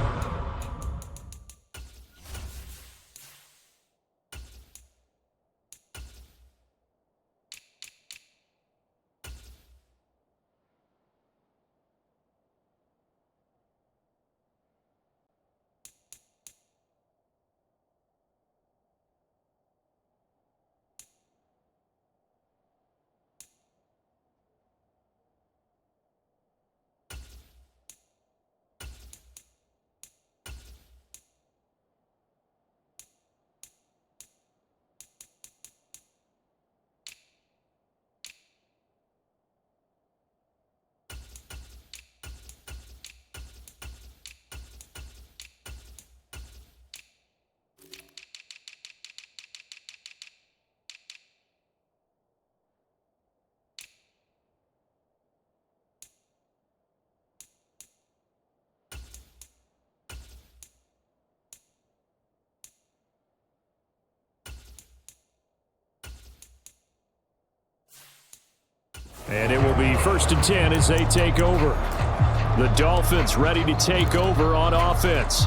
And it will be 1st and 10 as they take over. The Dolphins ready to take over on offense.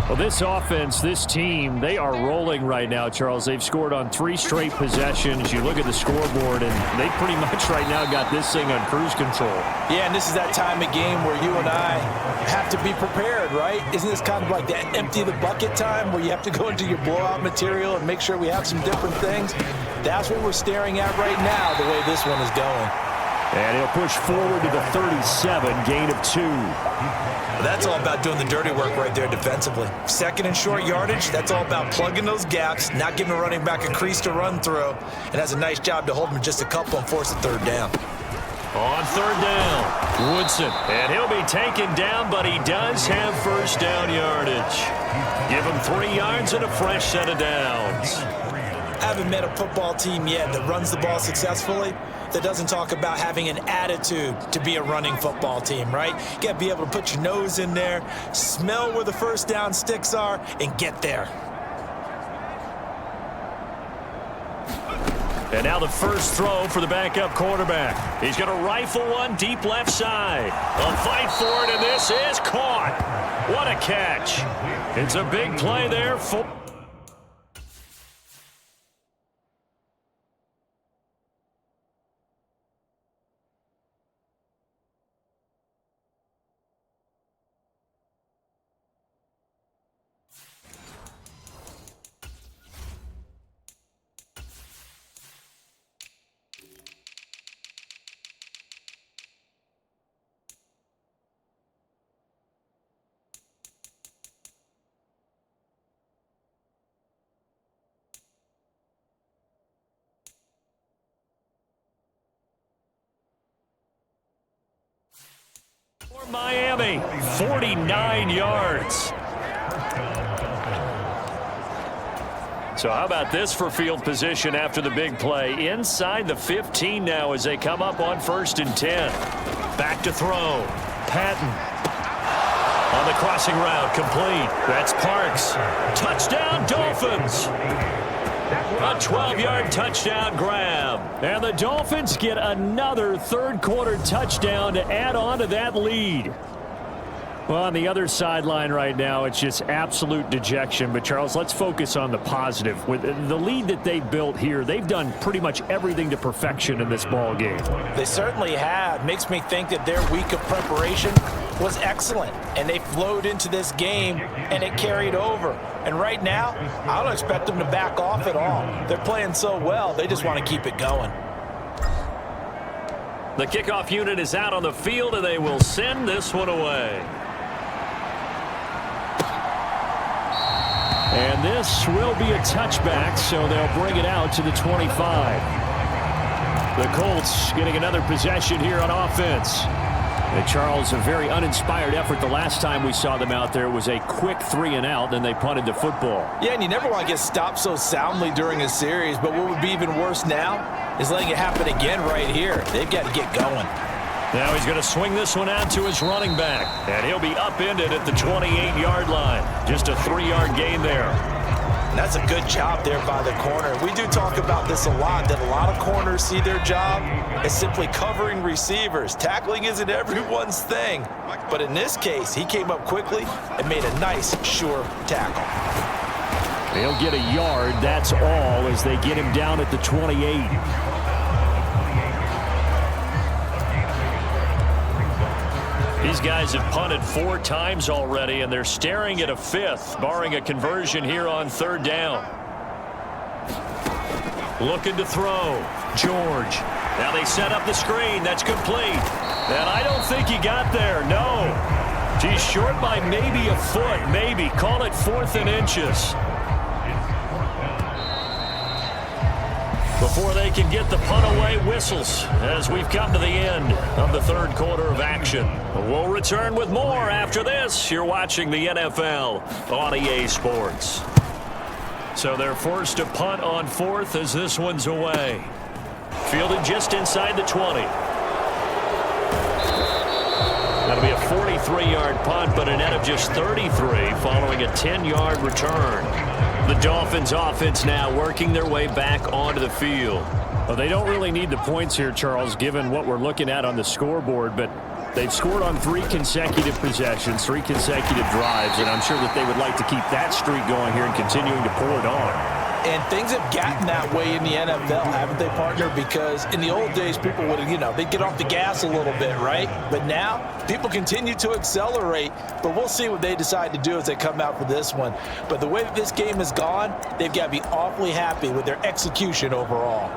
Well, this offense, this team, they are rolling right now, Charles. They've scored on 3 straight possessions. You look at the scoreboard, and they pretty much right now got this thing on cruise control. Yeah, and this is that time of game where you and I have to be prepared, right? Isn't this kind of like that empty the bucket time where you have to go into your blowout material and make sure we have some different things? That's what we're staring at right now, the way this one is going. And he'll push forward to the 37, gain of 2. That's all about doing the dirty work right there defensively. 2nd and short yardage, that's all about plugging those gaps, not giving a running back a crease to run through, and has a nice job to hold him just a couple and force a 3rd down. On 3rd down, Woodson. And he'll be taken down, but he does have 1st down yardage. Give him 3 yards and a fresh set of downs. I haven't met a football team yet that runs the ball successfully that doesn't talk about having an attitude to be a running football team, right? You got to be able to put your nose in there, smell where the 1st down sticks are, and get there. And now the first throw for the backup quarterback. He's going to rifle one deep left side. A fight for it, and this is caught. What a catch. It's a big play there for... For Miami, 49 yards. So how about this for field position after the big play? Inside the 15 now as they come up on 1st and 10. Back to throw. Patton. On the crossing route, complete. That's Parks. Touchdown, Dolphins. A 12-yard touchdown grab. And the Dolphins get another 3rd quarter touchdown to add on to that lead. Well, on the other sideline right now, it's just absolute dejection. But, Charles, let's focus on the positive. With the lead that they built here, they've done pretty much everything to perfection in this ball game. They certainly have. Makes me think that their week of preparation was excellent. And they flowed into this game, and it carried over. And right now, I don't expect them to back off at all. They're playing so well, they just want to keep it going. The kickoff unit is out on the field, and they will send this one away. And this will be a touchback, so they'll bring it out to the 25. The Colts getting another possession here on offense. And Charles, a very uninspired effort the last time we saw them out there. It was a quick 3 and out, then they punted the football. Yeah, and you never want to get stopped so soundly during a series, but what would be even worse now is letting it happen again right here. They've got to get going. Now he's going to swing this one out to his running back, and he'll be upended at the 28-yard line. Just a 3-yard gain there. And that's a good job there by the corner. We do talk about this a lot, that a lot of corners see their job as simply covering receivers. Tackling isn't everyone's thing. But in this case, he came up quickly and made a nice, sure tackle. They'll get a yard, that's all, as they get him down at the 28. These guys have punted 4 times already, and they're staring at a 5th, barring a conversion here on 3rd down. Looking to throw. George. Now they set up the screen. That's complete. And I don't think he got there. No. He's short by maybe a foot, maybe. Call it 4th and inches. Before they can get the punt away, whistles as we've come to the end of the 3rd quarter of action. We'll return with more after this. You're watching the NFL on EA Sports. So they're forced to punt on 4th as this one's away. Fielded just inside the 20. That'll be a 43-yard punt, but a net of just 33 following a 10-yard return. The Dolphins offense now working their way back onto the field. Well, they don't really need the points here, Charles, given what we're looking at on the scoreboard, but they've scored on 3 consecutive possessions, 3 consecutive drives, and I'm sure that they would like to keep that streak going here and continuing to pour it on. And things have gotten that way in the NFL, haven't they, partner? Because in the old days, people would, they'd get off the gas a little bit, right? But now, people continue to accelerate. But we'll see what they decide to do as they come out for this one. But the way that this game has gone, they've got to be awfully happy with their execution overall.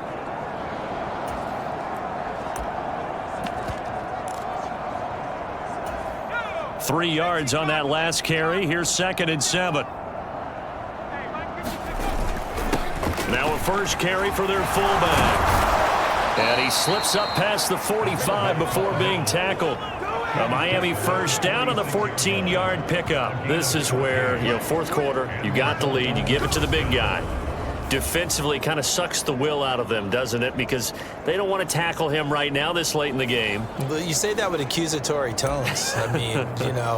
Three yards on that last carry. Here's 2nd and 7. Now a first carry for their fullback. And he slips up past the 45 before being tackled. A Miami first down on the 14-yard pickup. This is where, fourth quarter, you got the lead, you give it to the big guy. Defensively kind of sucks the will out of them, doesn't it? Because they don't want to tackle him right now this late in the game. You say that with accusatory tones. I mean,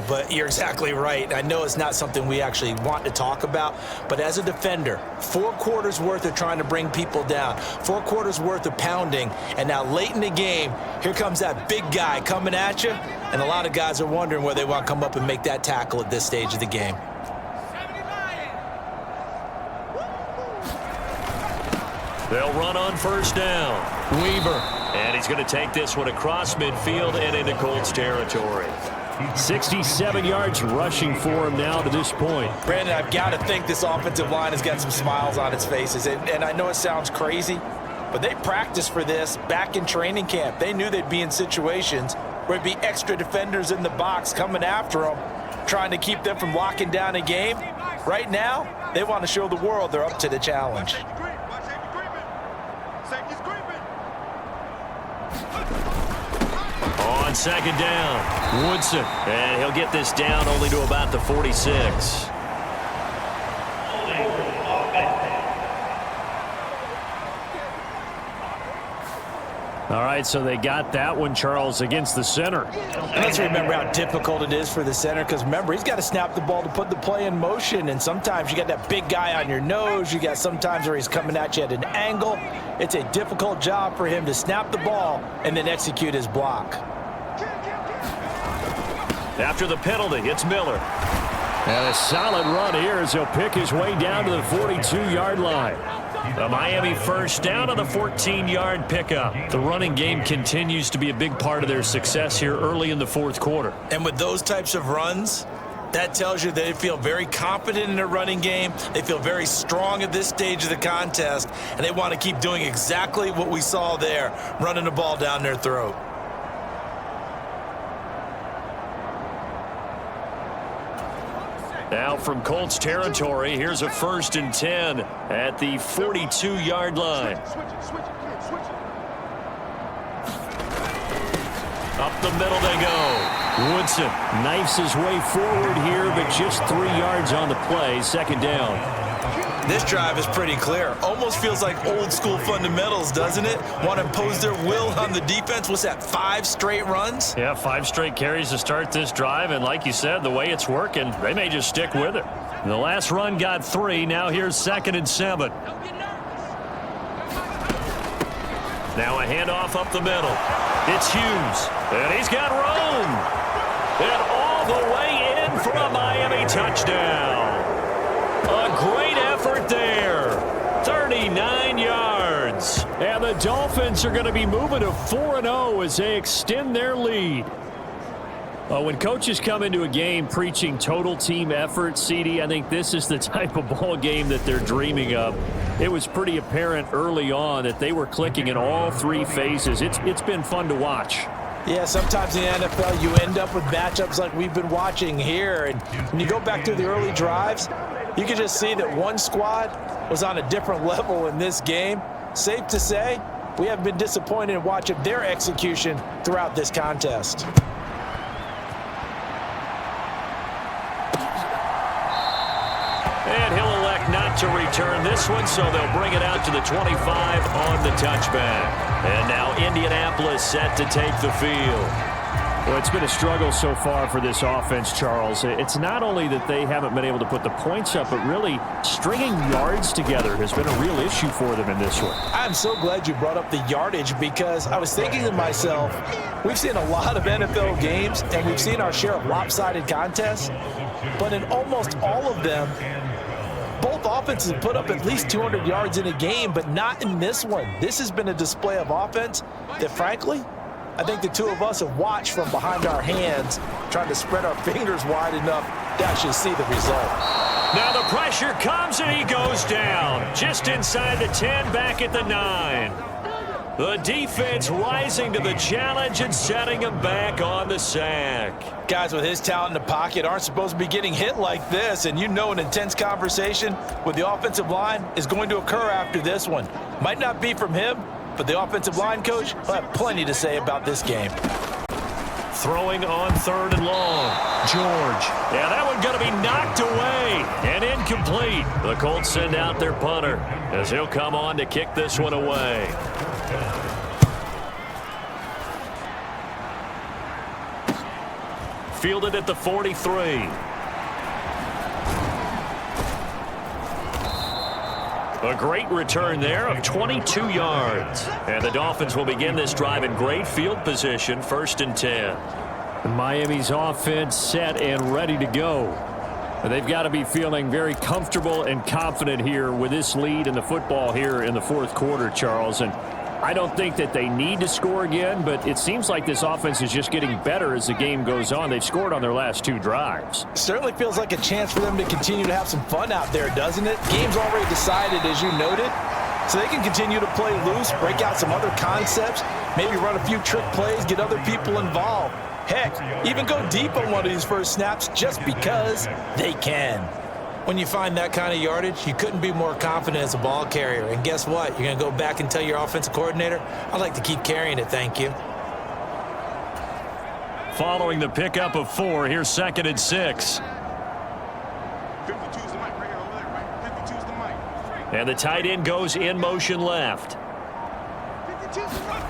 but you're exactly right. I know it's not something we actually want to talk about, but as a defender, 4 quarters worth of trying to bring people down, 4 quarters worth of pounding, and now late in the game, here comes that big guy coming at you, and a lot of guys are wondering whether they want to come up and make that tackle at this stage of the game. They'll run on first down. Weaver. And he's going to take this one across midfield and into Colts territory. 67 yards rushing for him now to this point. Brandon, I've got to think this offensive line has got some smiles on its faces. And I know it sounds crazy, but they practiced for this back in training camp. They knew they'd be in situations where it'd be extra defenders in the box coming after them, trying to keep them from locking down a game. Right now, they want to show the world they're up to the challenge. On 2nd down, Woodson. And he'll get this down only to about the 46. All right, so they got that one, Charles, against the center. And let's remember how difficult it is for the center, because remember, he's got to snap the ball to put the play in motion, and sometimes you got that big guy on your nose. You got sometimes where he's coming at you at an angle. It's a difficult job for him to snap the ball and then execute his block. After the penalty, it's Miller. And a solid run here as he'll pick his way down to the 42-yard line. A Miami first down on the 14-yard pickup. The running game continues to be a big part of their success here early in the fourth quarter. And with those types of runs, that tells you they feel very confident in their running game. They feel very strong at this stage of the contest, and they want to keep doing exactly what we saw there, running the ball down their throat. Now from Colts territory, here's a 1st and 10 at the 42-yard line. Up the middle they go. Woodson knifes his way forward here, but just 3 yards on the play. 2nd down. This drive is pretty clear. Almost feels like old school fundamentals, doesn't it? Want to impose their will on the defense. What's that, 5 straight runs? Yeah, 5 straight carries to start this drive, and like you said, the way it's working, they may just stick with it. The last run got 3. Now here's 2nd and 7. Now a handoff up the middle. It's Hughes, and he's got room. And all the way in for a Miami touchdown. A great effort there. 39 yards. And the Dolphins are going to be moving to 4-0 as they extend their lead. When coaches come into a game preaching total team effort, CD, I think this is the type of ball game that they're dreaming of. It was pretty apparent early on that they were clicking in all 3 phases. It's been fun to watch. Yeah, sometimes in the NFL you end up with matchups like we've been watching here. And when you go back to the early drives, you can just see that one squad was on a different level in this game. Safe to say, we haven't been disappointed in watching their execution throughout this contest. And he'll elect not to return this one, so they'll bring it out to the 25 on the touchback. And now Indianapolis set to take the field. Well, it's been a struggle so far for this offense, Charles. It's not only that they haven't been able to put the points up, but really stringing yards together has been a real issue for them in this one. I'm so glad you brought up the yardage because I was thinking to myself, we've seen a lot of NFL games and we've seen our share of lopsided contests, but in almost all of them, both offenses put up at least 200 yards in a game, but not in this one. This has been a display of offense that, frankly, I think the two of us have watched from behind our hands, trying to spread our fingers wide enough to actually see the result. Now the pressure comes and he goes down. Just inside the 10, back at the 9. The defense rising to the challenge and setting him back on the sack. Guys with his talent in the pocket aren't supposed to be getting hit like this, and you know an intense conversation with the offensive line is going to occur after this one. Might not be from him, but the offensive line coach will have plenty to say about this game. Throwing on 3rd and long. George. Yeah, that one going to be knocked away and incomplete. The Colts send out their punter as he'll come on to kick this one away. Fielded at the 43. A great return there of 22 yards. And the Dolphins will begin this drive in great field position, 1st and 10. Miami's offense set and ready to go. They've got to be feeling very comfortable and confident here with this lead in the football here in the 4th quarter, Charles. And I don't think that they need to score again, but it seems like this offense is just getting better as the game goes on. They've scored on their last 2 drives. Certainly feels like a chance for them to continue to have some fun out there, doesn't it? Game's already decided, as you noted, so they can continue to play loose, break out some other concepts, maybe run a few trick plays, get other people involved. Heck, even go deep on one of these first snaps just because they can. When you find that kind of yardage, you couldn't be more confident as a ball carrier. And guess what? You're going to go back and tell your offensive coordinator, I'd like to keep carrying it, thank you. Following the pickup of 4, here's 2nd and 6. 52's the mic right here over there, right? 52's the mic. And the tight end goes in motion left. 52's the mic.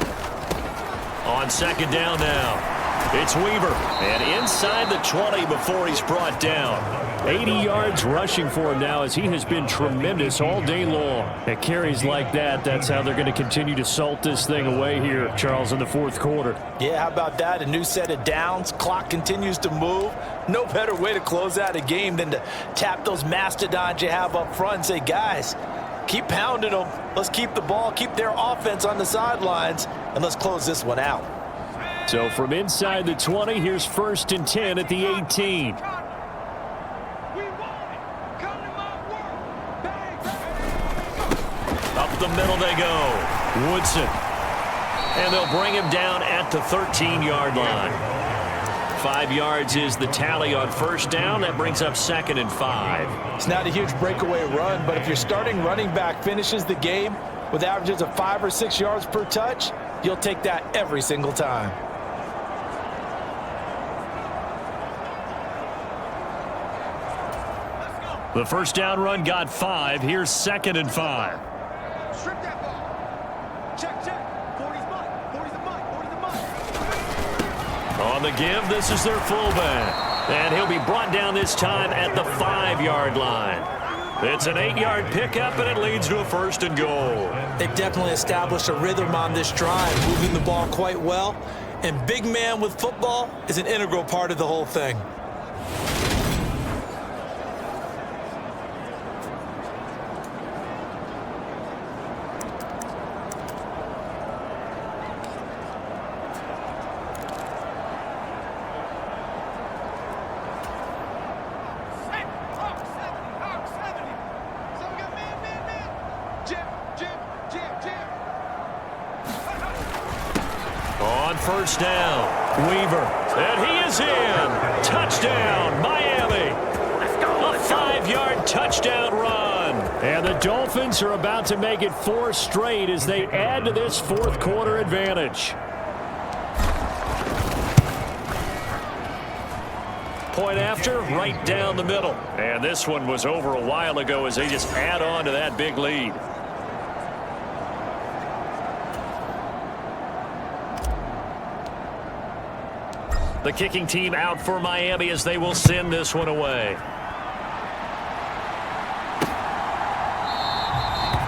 On 2nd down now. It's Weaver, and inside the 20 before he's brought down. 80 yards rushing for him now as he has been tremendous all day long. At carries like that, that's how they're going to continue to salt this thing away here, Charles, in the 4th quarter. Yeah, how about that? A new set of downs. Clock continues to move. No better way to close out a game than to tap those mastodons you have up front and say, guys, keep pounding them. Let's keep the ball, keep their offense on the sidelines, and let's close this one out. So from inside the 20, here's 1st and 10 at the 18. Up the middle they go. Woodson. And they'll bring him down at the 13-yard line. 5 yards is the tally on 1st down. That brings up 2nd and 5. It's not a huge breakaway run, but if your starting running back finishes the game with averages of 5 or 6 yards per touch, you'll take that every single time. The 1st down run got 5. Here's 2nd and 5. Strip that ball. Check, check. 40's mine. 40's the mine. 40's the mine. On the give, this is their fullback. And he'll be brought down this time at the 5-yard line. It's an 8-yard pickup, and it leads to a 1st and goal. They've definitely established a rhythm on this drive, moving the ball quite well. And big man with football is an integral part of the whole thing. On 1st down, Weaver, and he is in. Touchdown, Miami. A 5-yard touchdown run. And the Dolphins are about to make it 4 straight as they add to this 4th quarter advantage. Point after, right down the middle. And this one was over a while ago as they just add on to that big lead. The kicking team out for Miami as they will send this one away.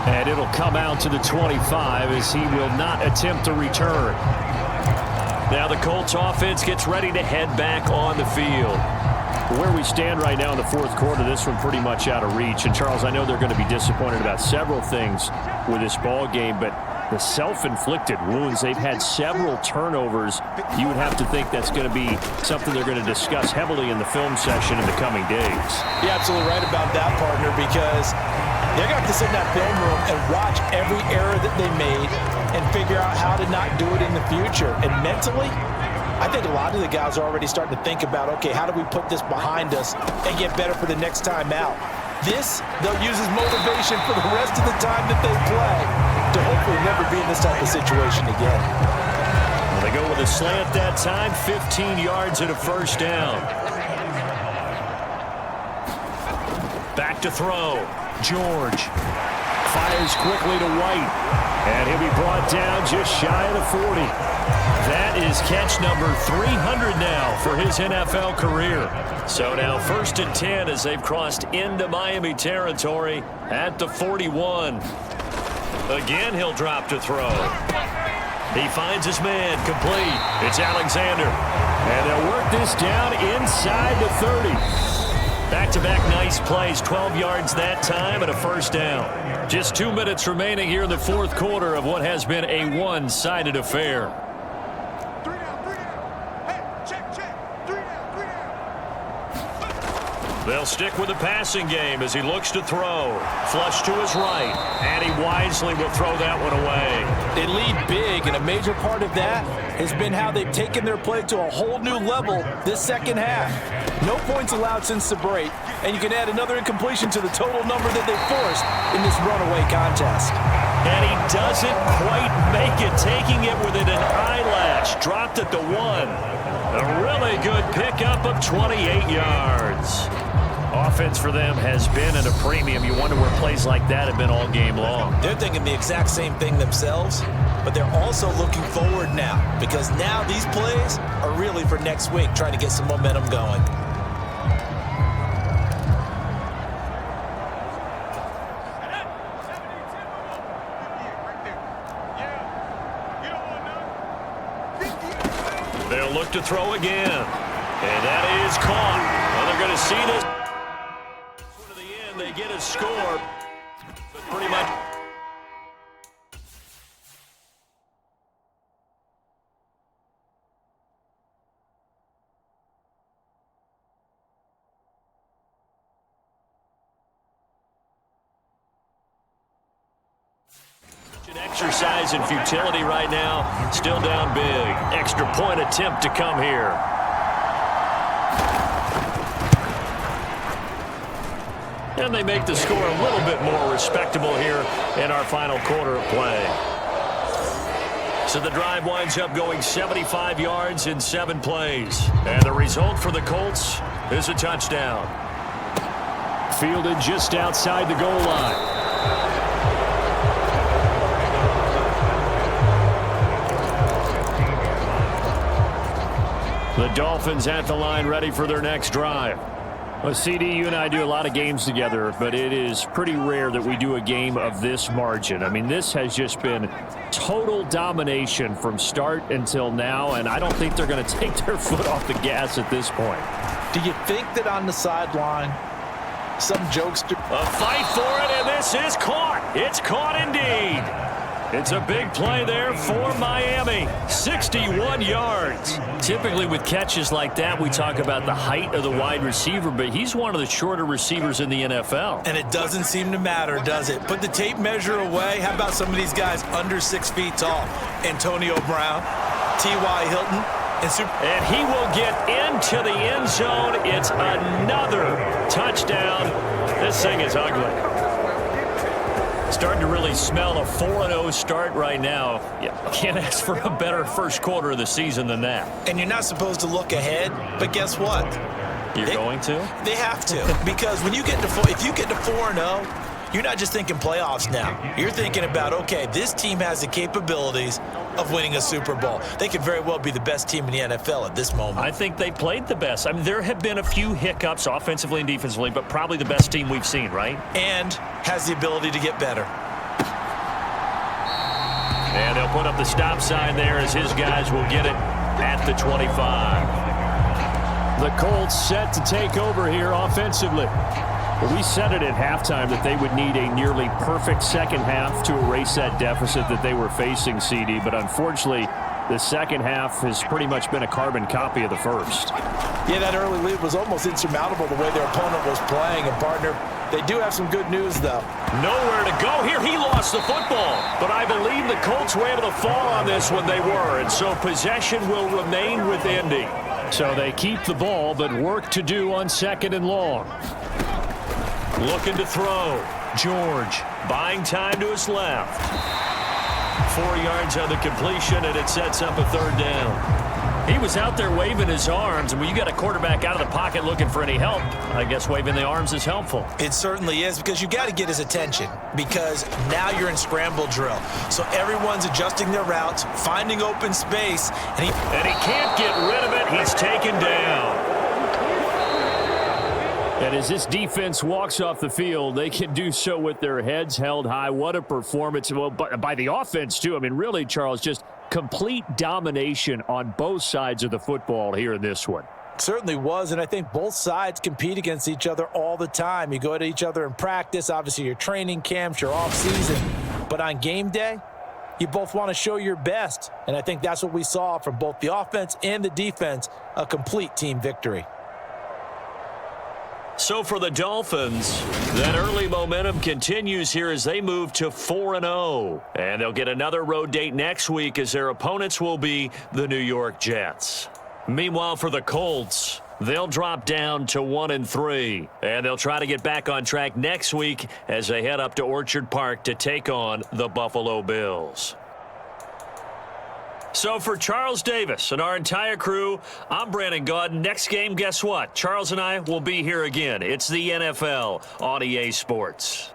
And it'll come out to the 25 as he will not attempt to return. Now the Colts offense gets ready to head back on the field. Where we stand right now in the fourth quarter, this one pretty much out of reach. And, Charles, I know they're going to be disappointed about several things with this ball game, but the self-inflicted wounds, they've had several turnovers. You would have to think that's going to be something they're going to discuss heavily in the film session in the coming days. You're absolutely right about that, partner, because they're going to have to sit in that film room and watch every error that they made and figure out how to not do it in the future. And mentally, I think a lot of the guys are already starting to think about, okay, how do we put this behind us and get better for the next time out? This, they'll use as motivation for the rest of the time that they play to hopefully never be in this type of situation again. Well, they go with a slant that time, 15 yards and a first down. Back to throw. George fires quickly to White, and he'll be brought down just shy of the 40. That is catch number 300 now for his NFL career. So now 1st and 10 as they've crossed into Miami territory at the 41. Again, he'll drop to throw. He finds his man, complete. It's Alexander. And they'll work this down inside the 30. Back-to-back nice plays, 12 yards that time and a first down. Just 2 minutes remaining here in the fourth quarter of what has been a one-sided affair. 3 down, 3 down. Hey, check. 3 down. They'll stick with the passing game as he looks to throw. Flush to his right, and he wisely will throw that one away. They lead big, and a major part of that has been how they've taken their play to a whole new level this second half. No points allowed since the break, and you can add another incompletion to the total number that they forced in this runaway contest. And he doesn't quite make it, taking it within an eyelash. Dropped at the 1. A really good pickup of 28 yards. Offense for them has been at a premium. You wonder where plays like that have been all game long. They're thinking the exact same thing themselves, but they're also looking forward now, because now these plays are really for next week, trying to get some momentum going. They'll look to throw again. And that is caught. Well, they're going to see this. To the end, they get a score. But pretty much. Exercise in futility right now. Still down big. Extra point attempt to come here. And they make the score a little bit more respectable here in our final quarter of play. So the drive winds up going 75 yards in 7 plays. And the result for the Colts is a touchdown. Fielded just outside the goal line. The Dolphins at the line, ready for their next drive. Well, CD, you and I do a lot of games together, but it is pretty rare that we do a game of this margin. I mean, this has just been total domination from start until now, and I don't think they're going to take their foot off the gas at this point. Do you think that on the sideline, some jokester... A fight for it, and this is caught. It's caught indeed. It's a big play there for Miami. 61 yards. Typically with catches like that, we talk about the height of the wide receiver, but he's one of the shorter receivers in the NFL. And it doesn't seem to matter, does it? Put the tape measure away. How about some of these guys under 6 feet tall? Antonio Brown, T.Y. Hilton, and he will get into the end zone. It's another touchdown. This thing is ugly. Starting to really smell a 4-0 start right now. Yeah, can't ask for a better first quarter of the season than that. And you're not supposed to look ahead, but guess what? You're going to? They have to, because when you get to if you get to 4-0, you're not just thinking playoffs now. You're thinking about, okay, this team has the capabilities of winning a Super Bowl. They could very well be the best team in the NFL at this moment. I think they played the best. I mean, there have been a few hiccups offensively and defensively, but probably the best team we've seen, right? And has the ability to get better. And they'll put up the stop sign there as his guys will get it at the 25. The Colts set to take over here offensively. Well, we said it at halftime that they would need a nearly perfect second half to erase that deficit that they were facing, CD. But unfortunately, the second half has pretty much been a carbon copy of the first. Yeah, that early lead was almost insurmountable the way their opponent was playing. And, partner, they do have some good news, though. Nowhere to go here. He lost the football. But I believe the Colts were able to fall on this when they were. And so possession will remain with Indy. So they keep the ball, but work to do on 2nd and long. Looking to throw. George buying time to his left. 4 yards on the completion, and it sets up a 3rd down. He was out there waving his arms, and when you got a quarterback out of the pocket looking for any help, I guess waving the arms is helpful. It certainly is, because you got to get his attention, because now you're in scramble drill. So everyone's adjusting their routes, finding open space, and he can't get rid of it. He's taken down. And as this defense walks off the field, they can do so with their heads held high. What a performance. Well, by the offense, too. I mean, really, Charles, just complete domination on both sides of the football here in this one. Certainly was, and I think both sides compete against each other all the time. You go to each other in practice, obviously your training camps, your off-season. But on game day, you both want to show your best. And I think that's what we saw from both the offense and the defense, a complete team victory. So for the Dolphins, that early momentum continues here as they move to 4-0. And they'll get another road date next week as their opponents will be the New York Jets. Meanwhile, for the Colts, they'll drop down to 1-3. And they'll try to get back on track next week as they head up to Orchard Park to take on the Buffalo Bills. So for Charles Davis and our entire crew, I'm Brandon Gaudin. Next game, guess what? Charles and I will be here again. It's the NFL on EA Sports.